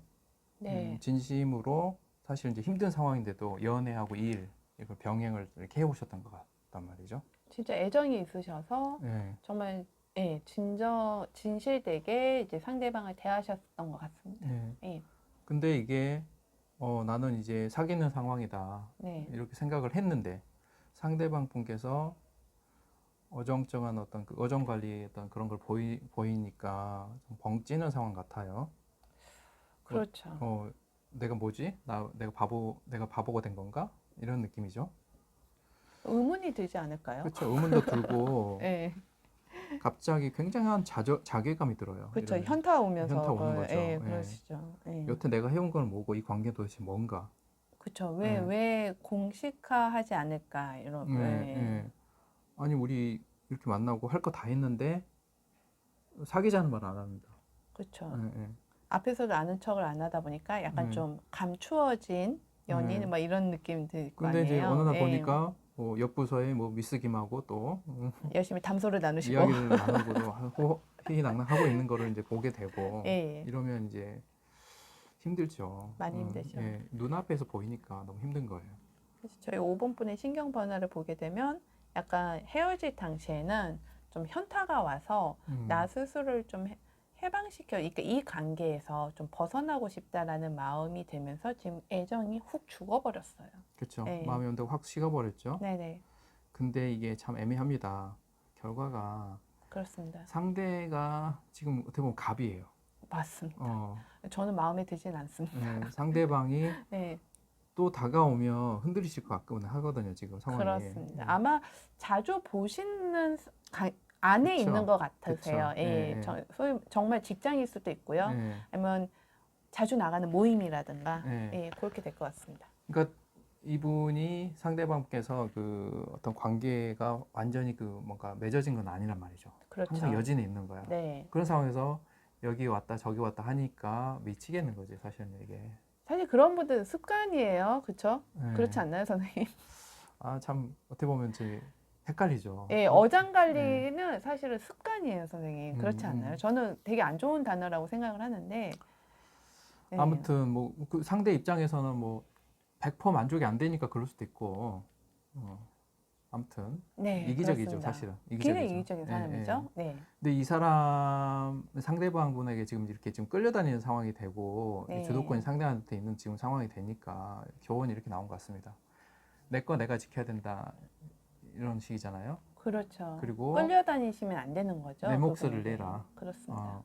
네. 진심으로 사실 이제 힘든 상황인데도 연애하고 일 이걸 병행을 이렇게 해오셨던 것 같단 말이죠. 진짜 애정이 있으셔서 네. 정말 예, 진실되게 이제 상대방을 대하셨던 것 같습니다. 네. 예. 근데 이게 나는 이제 사귀는 상황이다 네. 이렇게 생각을 했는데 상대방 분께서 어정쩡한 어떤 그 어정 관리 어떤 그런 걸 보이니까 좀 벙찌는 상황 같아요. 그렇죠. 내가 뭐지? 내가 바보가 된 건가? 이런 느낌이죠. 의문이 들지 않을까요? 그렇죠. 의문도 들고 예. 갑자기 굉장한 자괴감이 들어요. 그렇죠. 이러면 현타 오면서 현타 오는 거죠. 예, 예. 그러시죠. 예. 여태 내가 해온 건 뭐고 이 관계 도대체 뭔가? 그렇죠. 예. 왜 공식화하지 않을까 이런. 예, 예. 예. 아니 우리 이렇게 만나고 할 거 다 했는데 사귀자는 말 안 합니다. 그렇죠. 예, 예. 앞에서도 아는 척을 안 하다 보니까 약간 네. 좀 감추어진 연인 네. 막 이런 느낌 들 거 근데 이제 아니에요. 어느 날 예. 보니까 옆 부서에 뭐 미스 김하고 또 열심히 담소를 나누시고. 이야기를 나누고 희희낙낙하고 있는 거를 이제 보게 되고 예. 이러면 이제 힘들죠. 많이 힘들죠. 예, 눈앞에서 보이니까 너무 힘든 거예요. 그래서 저희 5번 분의 신경 변화를 보게 되면 약간 헤어질 당시에는 좀 현타가 와서 나 스스로를 좀 해방시켜, 그러니까 이 관계에서 좀 벗어나고 싶다라는 마음이 들면서 지금 애정이 훅 죽어버렸어요. 그렇죠. 네. 마음이 온데 확 식어버렸죠. 네네. 근데 이게 참 애매합니다. 결과가 그렇습니다. 상대가 지금 어떻게 보면 갑이에요. 맞습니다. 저는 마음에 들진 않습니다. 네, 상대방이 네. 또 다가오면 흔들리실 것 같긴 하거든요. 지금 상황이. 그렇습니다. 아마 자주 보시는 안에 그쵸. 있는 것 같으세요. 그쵸. 예, 예, 소위 정말 직장일 수도 있고요. 예. 아니면 자주 나가는 모임이라든가 예. 예, 그렇게 될 것 같습니다. 그러니까 이분이 상대방께서 그 어떤 관계가 완전히 그 뭔가 맺어진 건 아니란 말이죠. 그렇죠. 항상 여진에 있는 거야. 네. 그런 상황에서 여기 왔다 저기 왔다 하니까 미치겠는 거지 사실은 이게. 사실 그런 분들은 습관이에요. 그렇죠? 예. 그렇지 않나요, 선생님? 참 어떻게 보면 이제 헷갈리죠. 예, 어장 관리는 사실은 습관이에요, 선생님. 그렇지 않나요? 저는 되게 안 좋은 단어라고 생각을 하는데. 예. 아무튼 뭐 그 상대 입장에서는 뭐 100% 만족이 안 되니까 그럴 수도 있고. 아무튼 네, 이기적이죠, 그렇습니다. 사실은. 굉장히 이기적이죠. 이기적인 사람이죠. 네. 근데 이 사람 상대방분에게 지금 이렇게 지금 끌려다니는 상황이 되고 네. 주도권이 상대한테 있는 지금 상황이 되니까 교훈이 이렇게 나온 것 같습니다. 내 거 내가 지켜야 된다 이런 식이잖아요. 그렇죠. 그리고 끌려다니시면 안 되는 거죠. 내 몫을 그분에게. 내라. 그렇습니다.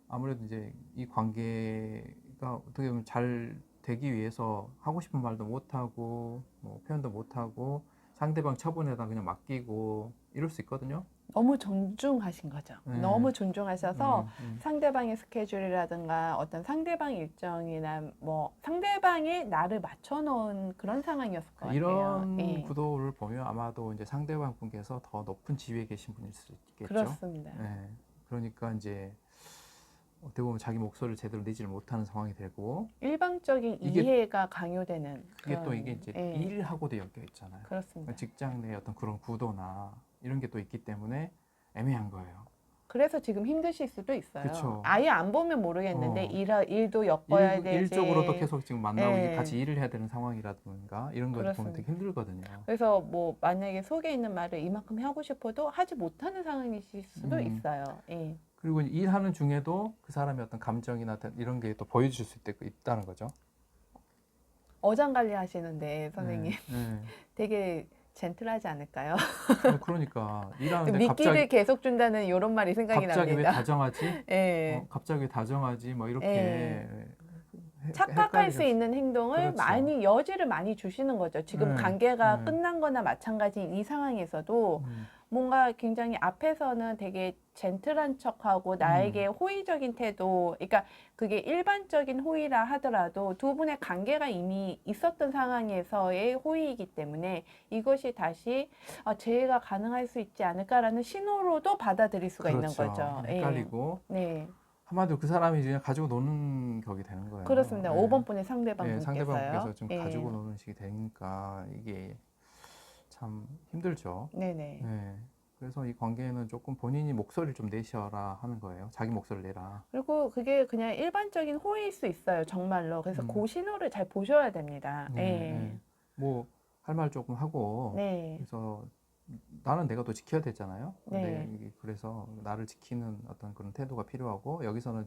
아무래도 이제 이 관계가 어떻게 보면 잘 되기 위해서 하고 싶은 말도 못 하고 뭐 표현도 못 하고 상대방 처분에다 그냥 맡기고 이럴 수 있거든요. 너무 존중하신 거죠. 네. 너무 존중하셔서 음. 상대방의 스케줄이라든가 어떤 상대방 일정이나 뭐 상대방이 나를 맞춰놓은 그런 상황이었을 것 같아요. 이런 예. 구도를 보면 아마도 이제 상대방 분께서 더 높은 지위에 계신 분일 수 있겠죠. 그렇습니다. 네. 그러니까 이제 어떻게 보면 자기 목소리를 제대로 내지를 못하는 상황이 되고 일방적인 이게 이해가 강요되는 그게 또 그런, 이게 이제 예, 일하고도 엮여 있잖아요. 그렇습니다. 직장 내 어떤 그런 구도나 이런 게 또 있기 때문에 애매한 거예요. 그래서 지금 힘드실 수도 있어요. 그쵸. 아예 안 보면 모르겠는데 어. 일도 엮어야 일적으로도 되지. 계속 지금 만나고 이게 같이 예, 일을 해야 되는 상황이라든가 이런 걸 보면 되게 그렇습니다. 힘들거든요. 그래서 뭐 만약에 속에 있는 말을 이만큼 하고 싶어도 하지 못하는 상황이실 수도 음. 있어요. 예. 그리고 일하는 중에도 그 사람의 어떤 감정이나 이런 게 또 보여줄 수 있다는 거죠. 어장 관리 하시는데 선생님 네, 네. 되게 젠틀하지 않을까요? 그러니까 일하는데 미끼를 계속 준다는 이런 말이 생각이 갑자기 왜 납니다. 다정하지? 예. 갑자기 왜 다정하지? 뭐 예. 이렇게 착각할 수 헷갈리게. 있는 행동을 그렇죠. 여지를 많이 주시는 거죠. 지금 네, 관계가 네. 끝난 거나 마찬가지인 이 상황에서도 음, 뭔가 굉장히 앞에서는 되게 젠틀한 척하고 나에게 호의적인 태도, 그러니까 그게 일반적인 호의라 하더라도 두 분의 관계가 이미 있었던 상황에서의 호의이기 때문에 이것이 다시 재해가 가능할 수 있지 않을까라는 신호로도 받아들일 수가 있는 그렇죠. 거죠. 예. 헷갈리고 네. 한마디로 그 사람이 그냥 가지고 노는 격이 되는 거예요. 그렇습니다. 예. 5번 분의 상대방 예, 상대방께서 분께서요. 좀 예. 가지고 노는 식이 되니까 이게 참 힘들죠. 네네. 예. 그래서 이 관계에는 조금 본인이 목소리를 좀 내셔라 하는 거예요. 자기 목소리를 내라. 그리고 그게 그냥 일반적인 호의일 수 있어요. 정말로. 그래서 음, 그 신호를 잘 보셔야 됩니다. 네, 예. 예. 뭐 할 말 조금 하고 네. 그래서 나는 내가 또 지켜야 되잖아요. 근데 네. 그래서 나를 지키는 어떤 그런 태도가 필요하고 여기서는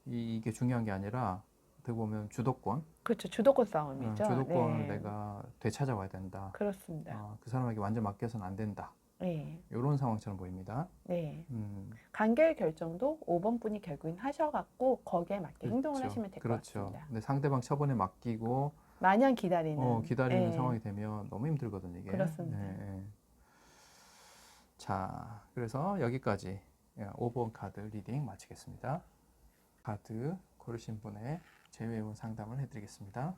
이게 중요한 게 아니라 어떻게 보면 주도권, 그렇죠. 주도권 싸움이죠. 주도권을 네. 내가 되찾아와야 된다. 그렇습니다. 그 사람에게 완전 맡겨서는 안 된다. 네. 이런 상황처럼 보입니다. 네. 음, 관계 결정도 5번 분이 결국엔 하셔갖고 거기에 맞게 행동을 그렇죠. 하시면 될 것 그렇죠. 같습니다. 근데 상대방 처분에 맡기고 마냥 기다리는. 기다리는 예. 상황이 되면 너무 힘들거든요, 이게. 그렇습니다. 예. 자, 그래서 여기까지 5번 카드 리딩 마치겠습니다. 카드 고르신 분의 재외운 상담을 해드리겠습니다.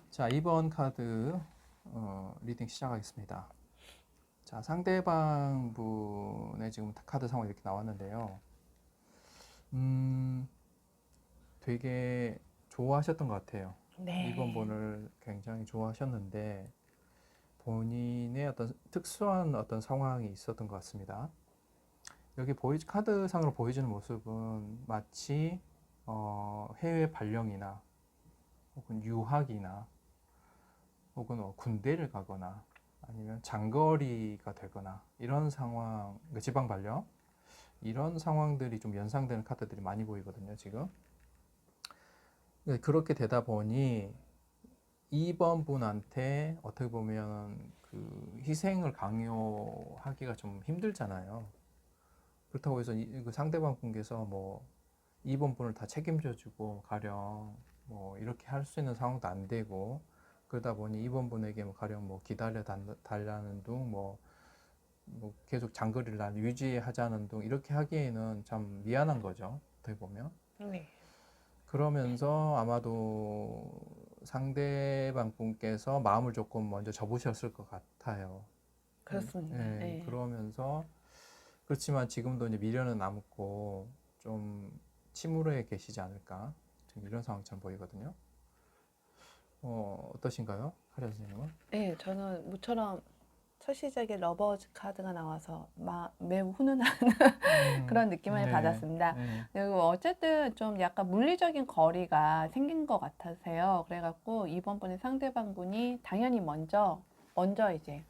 자, 2번 카드 리딩 시작하겠습니다. 자, 상대방 분의 지금 카드 상황이 이렇게 나왔는데요. 되게 좋아하셨던 것 같아요. 네. 2번 분을 굉장히 좋아하셨는데 본인의 어떤 특수한 어떤 상황이 있었던 것 같습니다. 여기 카드상으로 보여지는 모습은 마치 해외 발령이나 혹은 유학이나 혹은 군대를 가거나 아니면 장거리가 되거나 이런 상황, 그러니까 지방 발령 이런 상황들이 좀 연상되는 카드들이 많이 보이거든요, 지금. 그렇게 되다 보니 2번 분한테 어떻게 보면 그 희생을 강요하기가 좀 힘들잖아요. 그렇다고 해서 그 상대방 분께서 뭐 2번 분을 다 책임져 주고 가령 뭐 이렇게 할 수 있는 상황도 안 되고, 그러다 보니 2번 분에게 뭐 가령 뭐 기다려 달라는 둥, 뭐 계속 장거리를 유지하자는 둥 이렇게 하기에는 참 미안한 거죠, 어떻게 보면. 네. 그러면서 아마도 상대방 분께서 마음을 조금 먼저 접으셨을 것 같아요. 그렇습니다. 네. 그러면서 그렇지만 지금도 이제 미련은 남고 좀 침울해 계시지 않을까, 지금 이런 상황처럼 보이거든요. 어떠신가요, 카리아 선생님은? 네, 저는 모처럼 첫 시작에 러버즈 카드가 나와서 매우 훈훈한 그런 느낌을 네, 받았습니다. 네. 그리고 어쨌든 좀 약간 물리적인 거리가 생긴 것 같아서요. 그래갖고 이번 분의 상대방 분이 당연히 먼저 이제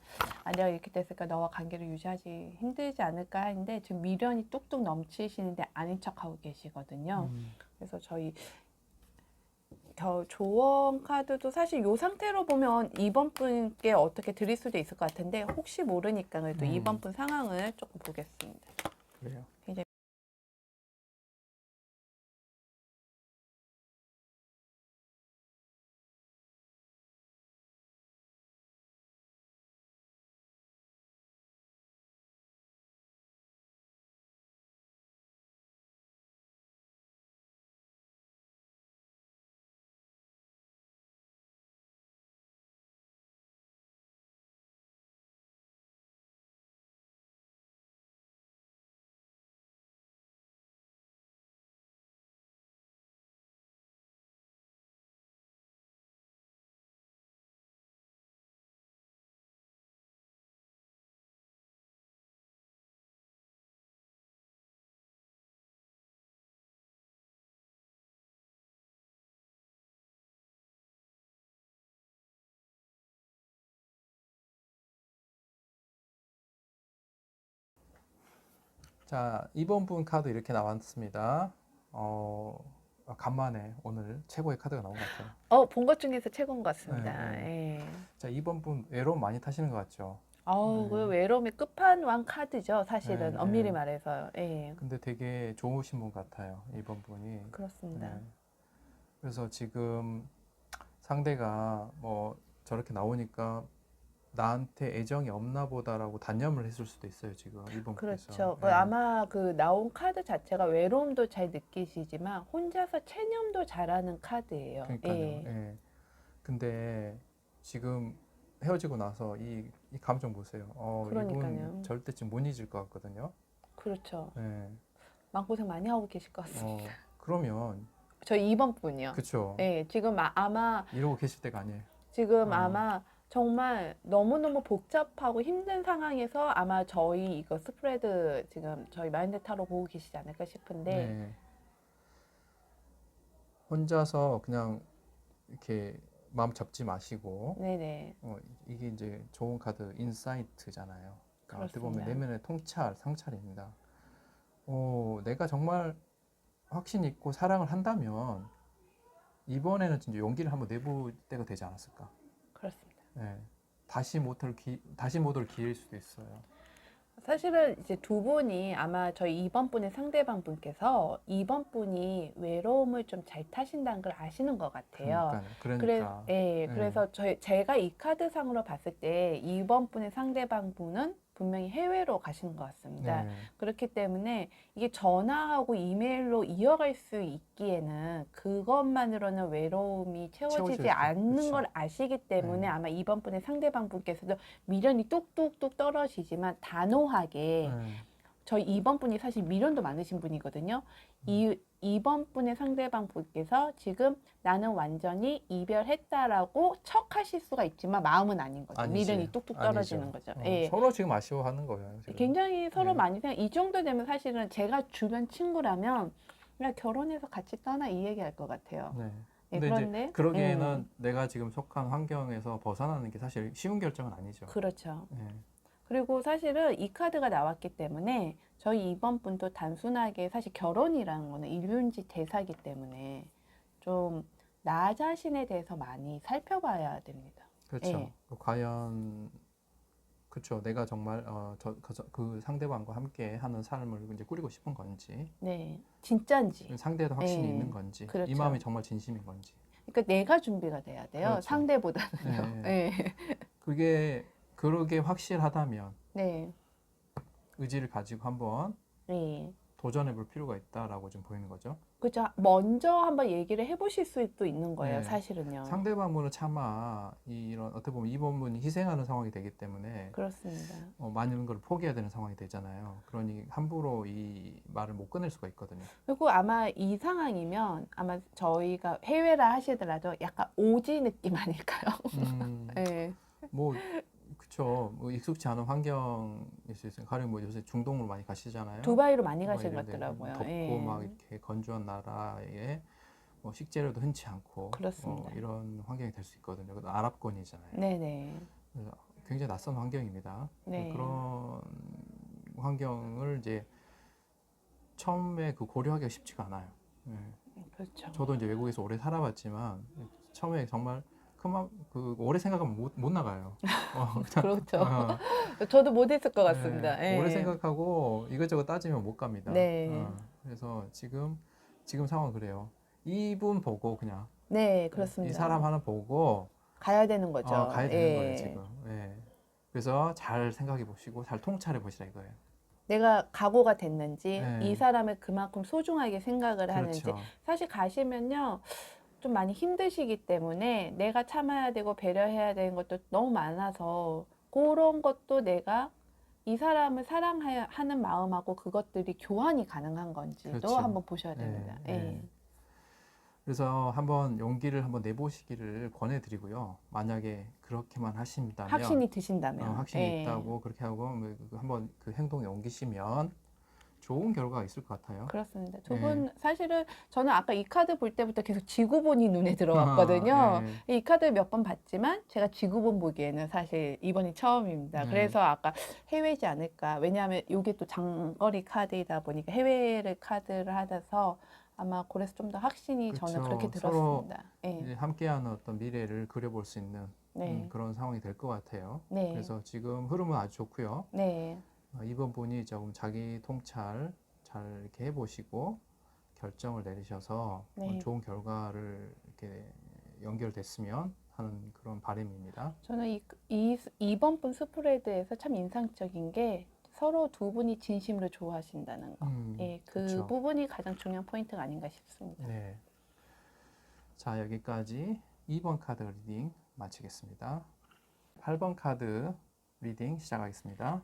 내가 이렇게 됐으니까 너와 관계를 유지하지 힘들지 않을까 하는데 지금 미련이 뚝뚝 넘치시는데 아닌 척하고 계시거든요. 그래서 저희 조언 카드도 사실 이 상태로 보면 2번 분께 어떻게 드릴 수도 있을 것 같은데 혹시 모르니까 그래도 2번 분 상황을 조금 보겠습니다. 그래요. 굉장히 자, 2번 분 카드 이렇게 나왔습니다. 간만에 오늘 최고의 카드가 나온 것 같아요. 본 것 중에서 최고인 것 같습니다. 네, 네. 예. 자, 2번 분 외로움 많이 타시는 것 같죠? 그 네. 외로움의 끝판왕 카드죠. 사실은 네, 엄밀히 네. 말해서. 예. 근데 되게 좋으신 분 같아요, 2번 분이. 그렇습니다. 네. 그래서 지금 상대가 뭐 저렇게 나오니까 나한테 애정이 없나 보다라고 단념을 했을 수도 있어요, 지금 2번 분께서. 그렇죠. 네. 아마 그 나온 카드 자체가 외로움도 잘 느끼시지만 혼자서 체념도 잘하는 카드예요. 그러니까요. 예. 예. 근데 지금 헤어지고 나서 이 감정 보세요. 이분 그러니까요. 절대 지금 못 잊을 것 같거든요. 그렇죠. 예. 마음고생 많이 하고 계실 것 같습니다. 그러면 저 2번 분이요. 그쵸. 예, 지금 아마 이러고 계실 때가 아니에요. 지금 어, 아마 정말 너무너무 복잡하고 힘든 상황에서 아마 저희 이거 스프레드 지금 저희 마인드 타로 보고 계시지 않을까 싶은데 네. 혼자서 그냥 이렇게 마음 접지 마시고, 네네 이게 이제 좋은 카드 인사이트잖아요. 그러니까 어떻게 보면 그렇습니다. 내면의 통찰, 상찰입니다. 내가 정말 확신 있고 사랑을 한다면 이번에는 진짜 용기를 한번 내볼 때가 되지 않았을까. 그렇습니다. 네. 다시 못 올 기회일 수도 있어요. 사실은 이제 두 분이 아마 저희 2번 분의 상대방 분께서 2번 분이 외로움을 좀 잘 타신다는 걸 아시는 것 같아요. 그러니까. 네. 그래서 제가 이 카드상으로 봤을 때 2번 분의 상대방 분은 분명히 해외로 가시는 것 같습니다. 네. 그렇기 때문에 이게 전화하고 이메일로 이어갈 수 있기에는 그것만으로는 외로움이 채워지지 않는 그렇죠. 걸 아시기 때문에 네. 아마 2번 분의 상대방 분께서도 미련이 뚝뚝뚝 떨어지지만 단호하게 네. 저희 2번 분이 사실 미련도 많으신 분이거든요. 2번 분의 상대방 분께서 지금 나는 완전히 이별했다라고 척하실 수가 있지만 마음은 아닌 거죠. 아니지. 미련이 뚝뚝 아니죠. 떨어지는 거죠. 예. 서로 지금 아쉬워하는 거예요, 지금. 굉장히 서로 네. 많이 이 정도 되면 사실은 제가 주변 친구라면 그냥 결혼해서 같이 떠나 이 얘기할 것 같아요. 네. 예, 근데 이제 그런데 그러기에는 내가 지금 속한 환경에서 벗어나는 게 사실 쉬운 결정은 아니죠. 그렇죠. 예. 그리고 사실은 이 카드가 나왔기 때문에 저희 이번 분도 단순하게 사실 결혼이라는 거는 일륜지 대사기 때문에 좀 나 자신에 대해서 많이 살펴봐야 됩니다. 그렇죠. 예. 과연 그렇죠. 내가 정말 그 상대방과 함께 하는 삶을 이제 꾸리고 싶은 건지, 네. 진짠지. 상대에도 확신이 예. 있는 건지, 이 그렇죠. 마음이 정말 진심인 건지. 그러니까 내가 준비가 돼야 돼요. 그렇죠. 상대보다는요. 예, 예. 그게 확실하다면 네. 의지를 가지고 한번 네. 도전해 볼 필요가 있다라고 좀 보이는 거죠. 그죠. 먼저 한번 얘기를 해보실 수도 있는 거예요, 네. 사실은요. 상대방분은 차마 이런 어떻게 보면 이번 분이 희생하는 상황이 되기 때문에 그렇습니다. 많은 걸 포기해야 되는 상황이 되잖아요. 그러니 함부로 이 말을 못 꺼낼 수가 있거든요. 그리고 아마 이 상황이면 아마 저희가 해외라 하시더라도 약간 오지 느낌 아닐까요? 네. 뭐 그쵸. 뭐 익숙치 않은 환경일 수 있어요. 가령 뭐 요새 중동으로 많이 가시잖아요. 두바이로 많이 두바이 가신 이런 것 데 같더라고요. 덥고 예. 막 이렇게 건조한 나라에 뭐 식재료도 흔치 않고 그렇습니다. 이런 환경이 될 수 있거든요. 그것도 아랍권이잖아요. 네네. 그래서 굉장히 낯선 환경입니다. 네. 그런 환경을 이제 처음에 고려하기가 쉽지가 않아요. 예. 그렇죠. 저도 이제 외국에서 오래 살아봤지만 처음에 정말 오래 생각하면 못 나가요. 그렇죠. 어, 저도 못했을 것 예, 같습니다. 예. 오래 생각하고 이것저것 따지면 못 갑니다. 네. 그래서 지금 상황 그래요. 이분 보고 그냥 네, 이 그렇습니다. 사람 하나 보고 가야 되는 거죠. 가야 되는 거예요 예. 지금. 예. 그래서 잘 생각해 보시고 잘 통찰해 보시라 이거예요. 내가 각오가 됐는지, 네. 이 사람을 그만큼 소중하게 생각을 하는지. 그렇죠. 사실 가시면요, 좀 많이 힘드시기 때문에 내가 참아야 되고 배려해야 되는 것도 너무 많아서 그런 것도 내가 이 사람을 사랑하는 마음하고 그것들이 교환이 가능한 건지도 그렇죠. 한번 보셔야 됩니다. 예, 예. 예. 그래서 한번 용기를 한번 내보시기를 권해드리고요. 만약에 그렇게만 하신다면 확신이 드신다면. 확신이 예. 있다고 그렇게 하고 한번 그 행동에 옮기시면 좋은 결과가 있을 것 같아요. 그렇습니다. 두 예. 분 사실은 저는 아까 이 카드 볼 때부터 계속 지구본이 눈에 들어왔거든요. 예. 이 카드 몇 번 봤지만 제가 지구본 보기에는 사실 이번이 처음입니다. 네. 그래서 아까 해외지 않을까. 왜냐하면 이게 또 장거리 카드이다 보니까 해외를 카드를 하셔서 아마 그래서 좀 더 확신이 저는 그렇죠. 그렇게 서로 들었습니다. 예. 이제 함께하는 어떤 미래를 그려볼 수 있는 네. 그런 상황이 될 것 같아요. 네. 그래서 지금 흐름은 아주 좋고요. 네. 이번 분이 조금 자기 통찰 잘 이렇게 해보시고 결정을 내리셔서 네. 좋은 결과를 이렇게 연결됐으면 하는 그런 바람입니다. 저는 이번 분 스프레드에서 참 인상적인 게 서로 두 분이 진심으로 좋아하신다는 거. 예, 그 그렇죠. 부분이 가장 중요한 포인트가 아닌가 싶습니다. 네. 자, 여기까지 2번 카드 리딩 마치겠습니다. 8번 카드 리딩 시작하겠습니다.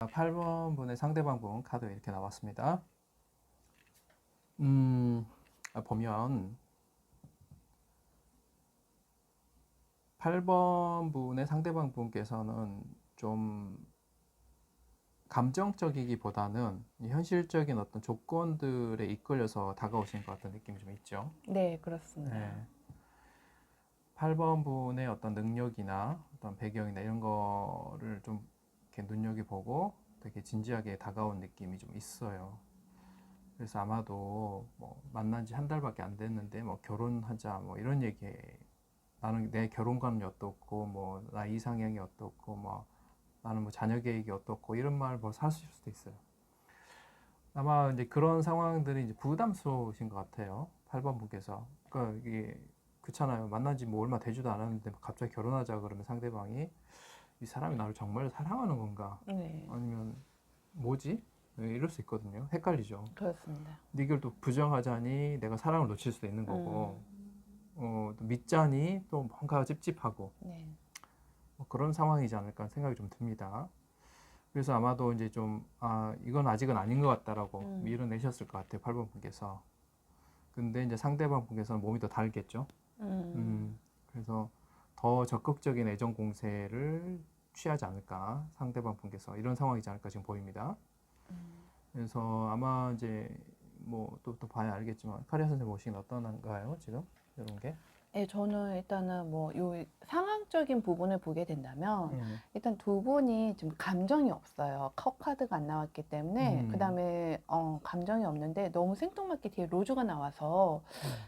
8번 분의 상대방 분 카드 이렇게 나왔습니다. 보면 8번 분의 상대방 분께서는 좀 감정적이기보다는 현실적인 어떤 조건들에 이끌려서 다가오신 것 같은 느낌이 좀 있죠. 네, 그렇습니다. 네. 8번 분의 어떤 능력이나 어떤 배경이나 이런 거를 좀 이렇게 눈여겨보고 되게 진지하게 다가온 느낌이 좀 있어요. 그래서 아마도 뭐 만난 지 한 달밖에 안 됐는데 뭐 결혼하자 뭐 이런 얘기, 나는 내 결혼관이 어떻고 뭐 나 이상형이 어떻고 뭐 나는 뭐 자녀 계획이 어떻고 이런 말을 벌써 하실 수도 있어요. 아마 이제 그런 상황들이 이제 부담스러우신 것 같아요. 8번 분께서. 그러니까 이게 그렇잖아요. 만난 지 뭐 얼마 되지도 않았는데 갑자기 결혼하자 그러면 상대방이 이 사람이 나를 정말 사랑하는 건가? 네, 아니면 뭐지? 네, 이럴 수 있거든요. 헷갈리죠. 그렇습니다. 근데 이걸 또 부정하자니 내가 사랑을 놓칠 수도 있는 거고, 또 믿자니 또 뭔가 찝찝하고, 네. 뭐 그런 상황이지 않을까 생각이 좀 듭니다. 그래서 아마도 이제 좀, 이건 아직은 아닌 것 같다라고 밀어내셨을 것 같아요. 8번 분께서. 근데 이제 상대방 분께서는 몸이 더 달겠죠. 그래서 더 적극적인 애정 공세를 취하지 않을까. 상대방 분께서. 이런 상황이지 않을까 지금 보입니다. 그래서 아마 이제 뭐 또 봐야 알겠지만 카리아 선생님 보시기엔 어떤가요? 지금 이런 게? 네, 저는 일단은 뭐 요 상황적인 부분을 보게 된다면 음, 일단 두 분이 좀 감정이 없어요. 카드가 안 나왔기 때문에 음, 그다음에 감정이 없는데 너무 생뚱맞게 뒤에 로즈가 나와서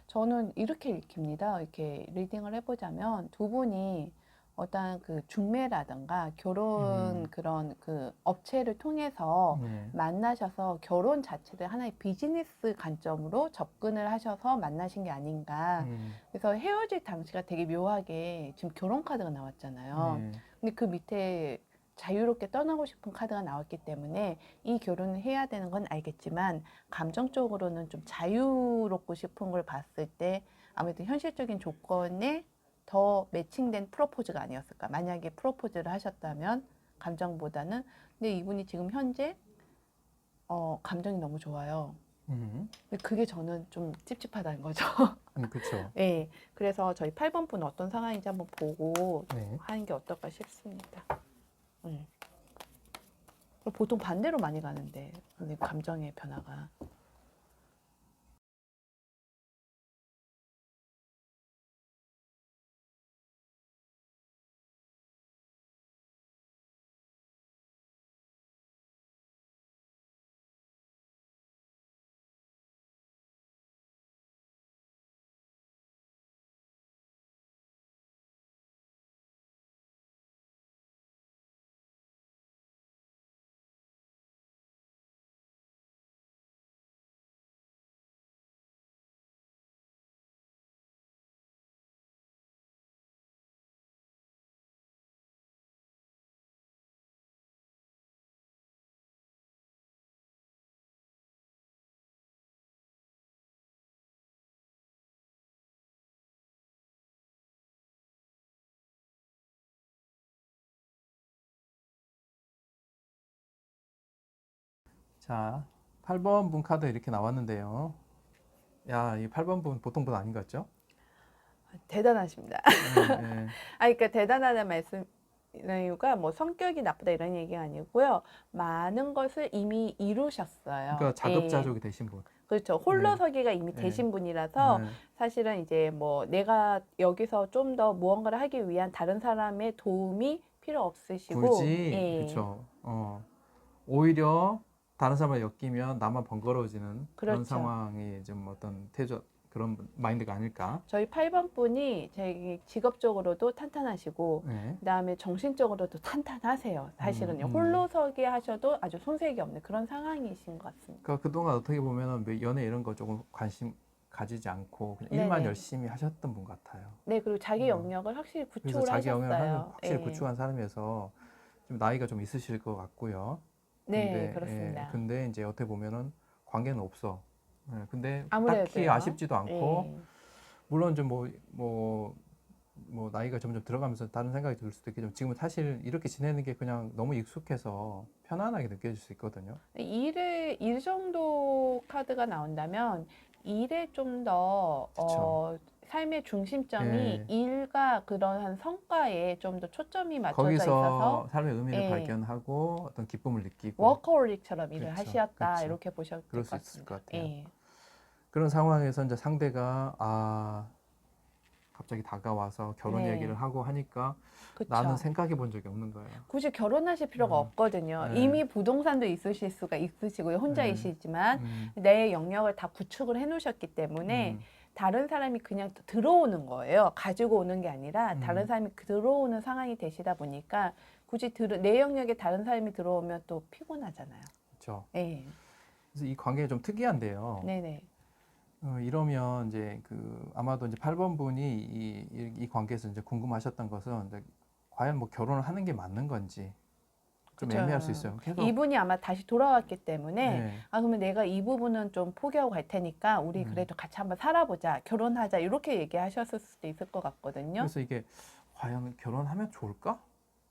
저는 이렇게 읽힙니다. 이렇게 리딩을 해보자면 두 분이 어떤 그 중매라든가 결혼 그런 그 업체를 통해서 네, 만나셔서 결혼 자체를 하나의 비즈니스 관점으로 접근을 하셔서 만나신 게 아닌가. 그래서 헤어질 당시가 되게 묘하게 지금 결혼 카드가 나왔잖아요. 네, 근데 그 밑에 자유롭게 떠나고 싶은 카드가 나왔기 때문에 이 결혼을 해야 되는 건 알겠지만 감정적으로는 좀 자유롭고 싶은 걸 봤을 때 아무래도 현실적인 조건에 더 매칭된 프로포즈가 아니었을까. 만약에 프로포즈를 하셨다면 감정보다는. 근데 이분이 지금 현재 감정이 너무 좋아요. 근데 그게 저는 좀 찝찝하다는 거죠. 그렇죠. 네, 그래서 저희 8번 분 어떤 상황인지 한번 보고 네, 하는 게 어떨까 싶습니다. 보통 반대로 많이 가는데, 근데 감정의 변화가. 자, 8번 분 카드 이렇게 나왔는데요. 야, 이 8번 분 보통 분 아닌 것 같죠? 대단하십니다. 네, 그러니까 대단하다는 말씀 이유가 뭐 성격이 나쁘다 이런 얘기가 아니고요. 많은 것을 이미 이루셨어요. 그러니까 예. 자급자족이 되신 분. 그렇죠. 네, 홀로서기가 이미 네, 되신 분이라서 네. 사실은 이제 뭐 내가 여기서 좀 더 무언가를 하기 위한 다른 사람의 도움이 필요 없으시고, 굳이, 예. 그쵸. 오히려 다른 사람을 엮이면 나만 번거로워지는 그런 그렇죠. 상황이 좀 어떤 그런 마인드가 아닐까. 저희 8번 분이 저희 직업적으로도 탄탄하시고 네. 그다음에 정신적으로도 탄탄하세요. 사실은요. 홀로서기 하셔도 아주 손색이 없는 그런 상황이신 것 같습니다. 그러니까 그동안 어떻게 보면은 뭐 연애 이런 거 조금 관심 가지지 않고 그냥 일만 네네. 열심히 하셨던 분 같아요. 네, 그리고 자기 어, 영역을 확실히 그래서 구축을 자기 영역을 하셨어요. 확실히 예. 구축한 사람이어서 좀 나이가 좀 있으실 것 같고요. 네, 그렇습니다. 근데 이제 어떻게 보면은 관계는 없어. 근데 딱히 아무래도요. 아쉽지도 않고, 예. 물론 좀 뭐 뭐 나이가 점점 들어가면서 다른 생각이 들 수도 있겠지만 지금은 사실 이렇게 지내는 게 그냥 너무 익숙해서 편안하게 느껴질 수 있거든요. 일 정도 카드가 나온다면 일에 좀 더 그쵸. 삶의 중심점이 예. 일과 그러한 성과에 좀 더 초점이 맞춰져 있어서 거기서 삶의 의미를 예, 발견하고 어떤 기쁨을 느끼고 워커홀릭처럼 일을 그렇죠. 하시었다 그렇죠. 이렇게 보셔도 그럴 될 수 것 있을 같습니다. 것 같아요. 예, 그런 상황에서 이제 상대가 갑자기 다가와서 결혼 얘기를 네, 하고 하니까 나는 그쵸. 생각해 본 적이 없는 거예요. 굳이 결혼하실 필요가 어, 없거든요. 네. 이미 부동산도 있으실 수가 있으시고요. 네. 혼자이시지만 음, 내 영역을 다 구축을 해 놓으셨기 때문에 음, 다른 사람이 그냥 들어오는 거예요. 가지고 오는 게 아니라 다른 음, 사람이 들어오는 상황이 되시다 보니까 굳이 내 영역에 다른 사람이 들어오면 또 피곤하잖아요. 그렇죠. 예. 그래서 이 관계가 좀 특이한데요. 네네. 이러면 이제 아마도 이제 8번 분이 이 관계에서 이제 궁금하셨던 것은 이제 과연 뭐 결혼을 하는 게 맞는 건지 좀 애매할 수 그죠. 있어요. 계속 이분이 아마 다시 돌아왔기 때문에 네, 그러면 내가 이 부분은 좀 포기하고 갈 테니까 우리 음. 그래도 같이 한번 살아보자. 결혼하자. 이렇게 얘기하셨을 수도 있을 것 같거든요. 그래서 이게 과연 결혼하면 좋을까?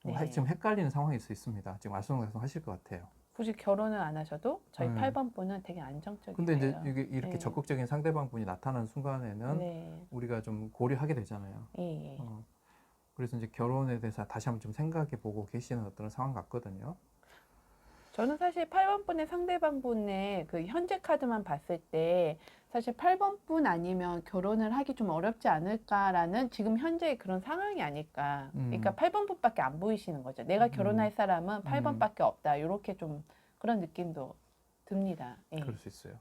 네. 지금 헷갈리는 상황일 수 있습니다. 지금 말씀하실 것 같아요. 굳이 결혼을 안 하셔도 저희 네. 8번 분은 되게 근데 이제 안정적이세요. 이게 이렇게 네. 적극적인 상대방 분이 나타나는 순간에는 네. 우리가 좀 고려하게 되잖아요. 예, 예. 어, 그래서 이제 결혼에 대해서 다시 한번 좀 생각해 보고 계시는 어떤 상황 같거든요. 저는 사실 8번 분의 상대방 분의 그 현재 카드만 봤을 때 사실 8번 분 아니면 결혼을 하기 좀 어렵지 않을까라는 지금 현재의 그런 상황이 아닐까. 그러니까 음, 8번 분밖에 안 보이시는 거죠. 내가 결혼할 음, 사람은 음, 8번밖에 없다. 이렇게 좀 그런 느낌도 듭니다. 예. 그럴 수 있어요.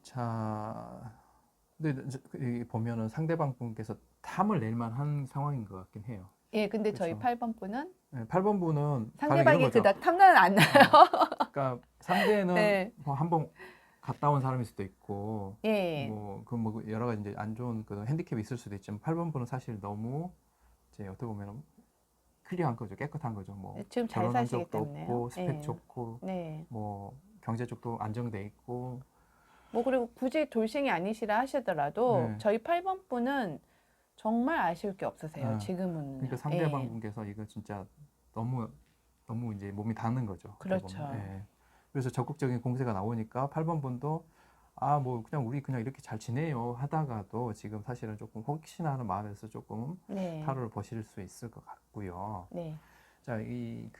자, 근데 보면은 상대방 분께서 탐을 낼 만한 상황인 것 같긴 해요. 예, 근데 저희 그렇죠. 8번 분은 네, 8번 분은 가령 이런 상대방이 거죠. 그닥 탐나는 안 나요. 그러니까 상대는 예. 뭐 한번 갔다 온 사람일 수도 있고 예. 뭐 여러 가지 이제 안 좋은 그 핸디캡이 있을 수도 있지만 8번 분은 사실 너무 이제 어떻게 보면 클리어한 거죠. 깨끗한 거죠. 뭐 지금 잘 결혼한 사시기 적도 때문에요. 없고 스펙 예. 좋고 네. 뭐 경제 쪽도 안정돼 있고 뭐 그리고 굳이 돌싱이 아니시라 하시더라도 네. 저희 8번 분은 정말 아쉬울 게 없으세요. 그러니까 지금은요. 상대방 예. 분께서 이거 진짜 너무 너무 이제 몸이 닿는 거죠. 어떻게 보면. 그렇죠. 예. 그래서 적극적인 공세가 나오니까 8번 분도 뭐 그냥 우리 그냥 이렇게 잘 지내요 하다가도 지금 사실은 조금 혹시나 하는 마음에서 조금 네. 타로를 보실 수 있을 것 같고요. 네. 자, 이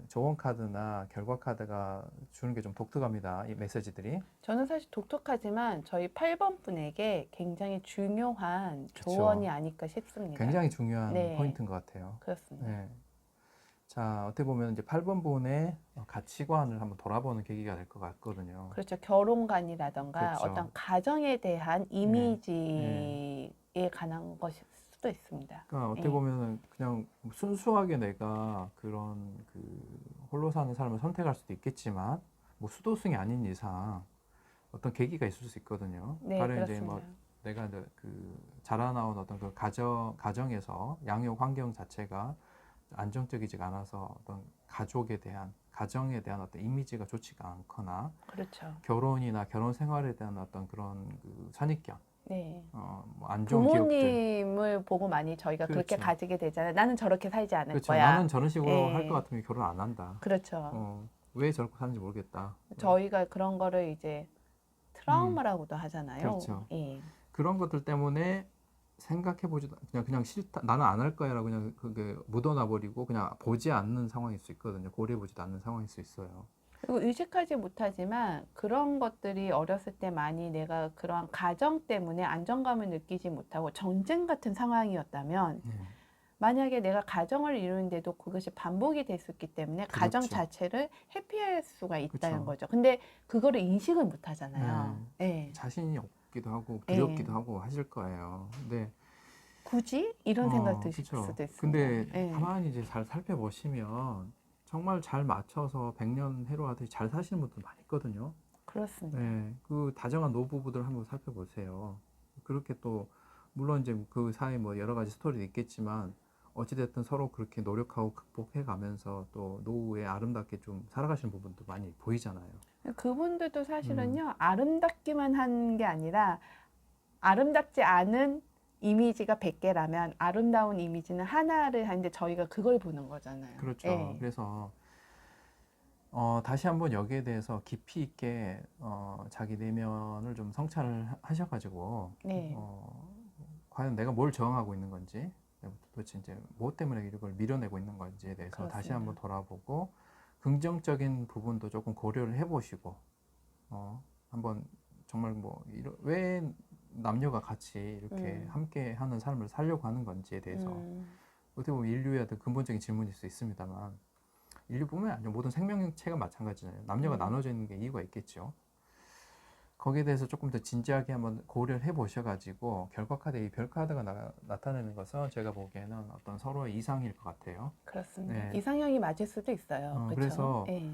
조언 카드나 결과 카드가 주는 게 좀 독특합니다. 이 메시지들이. 저는 사실 독특하지만 저희 8번 분에게 굉장히 중요한 조언이 그렇죠. 아닐까 싶습니다. 굉장히 중요한 네. 포인트인 것 같아요. 그렇습니다. 네. 자, 어떻게 보면 이제 8번 분의 가치관을 한번 돌아보는 계기가 될 것 같거든요. 그렇죠. 결혼관이라던가 그렇죠. 어떤 가정에 대한 예, 예. 이미지에 관한 것일 수도 있습니다. 그러니까 어떻게 예. 보면 그냥 순수하게 내가 그런 홀로 사는 삶을 선택할 수도 있겠지만 뭐 수도승이 아닌 이상 어떤 계기가 있을 수 있거든요. 네, 가령 이제 뭐 그렇습니다. 내가 이제 자라나온 어떤 그 가정에서 양육 환경 자체가 안정적이지가 않아서 어떤 가정에 대한 어떤 이미지가 좋지가 않거나 그렇죠. 결혼이나 결혼 생활에 대한 어떤 그런 선입견, 네. 뭐안 좋은 기억들. 부모님을 보고 많이 저희가 그렇게 그렇죠. 가지게 되잖아요. 나는 저렇게 살지 않을 그렇죠. 거야. 나는 저런 식으로 할 것 예. 같으면 결혼 안 한다. 그렇죠. 왜 저렇게 사는지 모르겠다. 저희가 그런 거를 이제 음, 트라우마라고도 하잖아요. 그렇죠. 예. 그런 것들 때문에 생각해보지도 그냥 싫다. 나는 안 할 거야라고 그냥 그게 묻어놔 버리고 그냥 보지 않는 상황일 수 있거든요. 고려해보지도 않는 상황일 수 있어요. 그리고 의식하지 못하지만 그런 것들이 어렸을 때 많이 내가 그러한 가정 때문에 안정감을 느끼지 못하고 전쟁 같은 상황이었다면 네. 만약에 내가 가정을 이루는데도 그것이 반복이 됐었기 때문에 가정 그렇죠. 자체를 회피할 수가 있다는 그렇죠. 거죠. 근데 그거를 인식을 못 네. 하잖아요. 예. 자신이 없기도 하고 예. 두렵기도 하고 하실 거예요. 근데 굳이 이런 생각 드실 그렇죠. 수도 있습니다. 근데 예. 가만히 이제 잘 살펴보시면 정말 잘 맞춰서 백년 해로 하듯이 잘 사시는 분들 많이 있거든요. 그렇습니다. 네, 그 다정한 노부부들 한번 살펴보세요. 그렇게 또 물론 이제 그 사이 뭐 여러 가지 스토리도 있겠지만 어찌됐든 서로 그렇게 노력하고 극복해 가면서 또 노후에 아름답게 좀 살아가시는 부분도 많이 보이잖아요. 그분들도 음, 사실은요, 아름답기만 한 게 아니라 아름답지 않은 이미지가 100개라면 아름다운 이미지는 하나를 하는데 저희가 그걸 보는 거잖아요. 그렇죠. 예. 그래서 다시 한번 여기에 대해서 깊이 있게 자기 내면을 좀 성찰을 하셔가지고 네. 과연 내가 뭘 저항하고 있는 건지, 도대체 이제 뭐 때문에 이걸 밀어내고 있는 건지에 대해서 다시 그렇습니다. 한번 돌아보고 긍정적인 부분도 조금 고려를 해보시고 한번 정말 뭐 왜 남녀가 같이 이렇게 함께 하는 삶을 살려고 하는 건지에 대해서 어떻게 보면 인류의 어떤 근본적인 질문일 수 있습니다만, 인류뿐만 아니라 모든 생명체가 마찬가지잖아요. 남녀가 나눠져 있는 게 이유가 있겠죠. 거기에 대해서 조금 더 진지하게 한번 고려를 해보셔가지고 결과 카드, 이 별 카드가 나타내는 것은 제가 보기에는 어떤 서로의 이상일 것 같아요. 그렇습니다. 네. 이상형이 맞을 수도 있어요. 그렇죠? 그래서 예.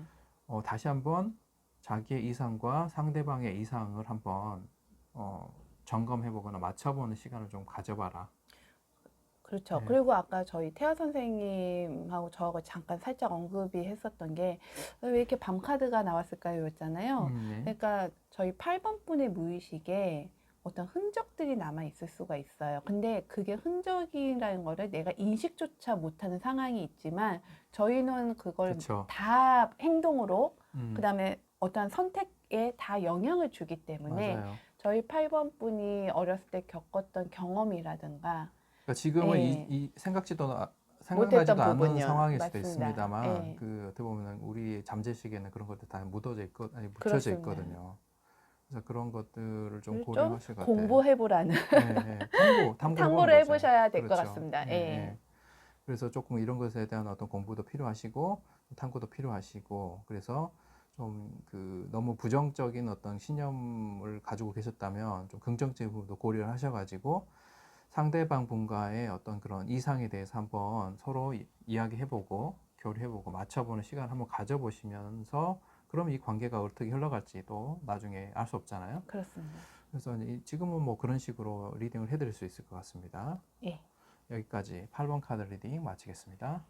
다시 한번 자기의 이상과 상대방의 이상을 한번 점검해보거나 맞춰보는 시간을 좀 가져봐라. 그렇죠. 네. 그리고 아까 저희 태아 선생님하고 저하고 잠깐 살짝 언급이 했었던 게 왜 이렇게 밤 카드가 나왔을까요? 였잖아요. 네. 그러니까 저희 8번 분의 무의식에 어떤 흔적들이 남아 있을 수가 있어요. 근데 그게 흔적이라는 거를 내가 인식조차 못하는 상황이 있지만 저희는 그걸 그렇죠. 다 행동으로 그다음에 어떠한 선택에 다 영향을 주기 때문에 맞아요. 저희 8번 분이 어렸을 때 겪었던 경험이라든가 그러니까 지금은 예. 이 생각나지도 못했던 않은 부분이요. 상황일 수도 맞습니다. 있습니다만, 예. 그 어떻게 보면 우리 잠재식에는 그런 것들 다 묻혀져 그렇습니다. 있거든요. 그래서 그런 것들을 좀 좀 고려하실 것 같아요. 공부해보라는 네, 탐구해보는 탐구를 거죠. 해보셔야 될 것 그렇죠. 같습니다. 예, 예. 예. 그래서 조금 이런 것에 대한 어떤 공부도 필요하시고 탐구도 필요하시고, 그래서 좀 너무 부정적인 어떤 신념을 가지고 계셨다면 좀 긍정적인 부분도 고려를 하셔가지고 상대방 분과의 어떤 그런 이상에 대해서 한번 서로 이야기해보고 교류해보고 맞춰보는 시간을 한번 가져보시면서, 그럼 이 관계가 어떻게 흘러갈지도 나중에 알 수 없잖아요. 그렇습니다. 그래서 지금은 뭐 그런 식으로 리딩을 해드릴 수 있을 것 같습니다. 예. 여기까지 8번 카드 리딩 마치겠습니다.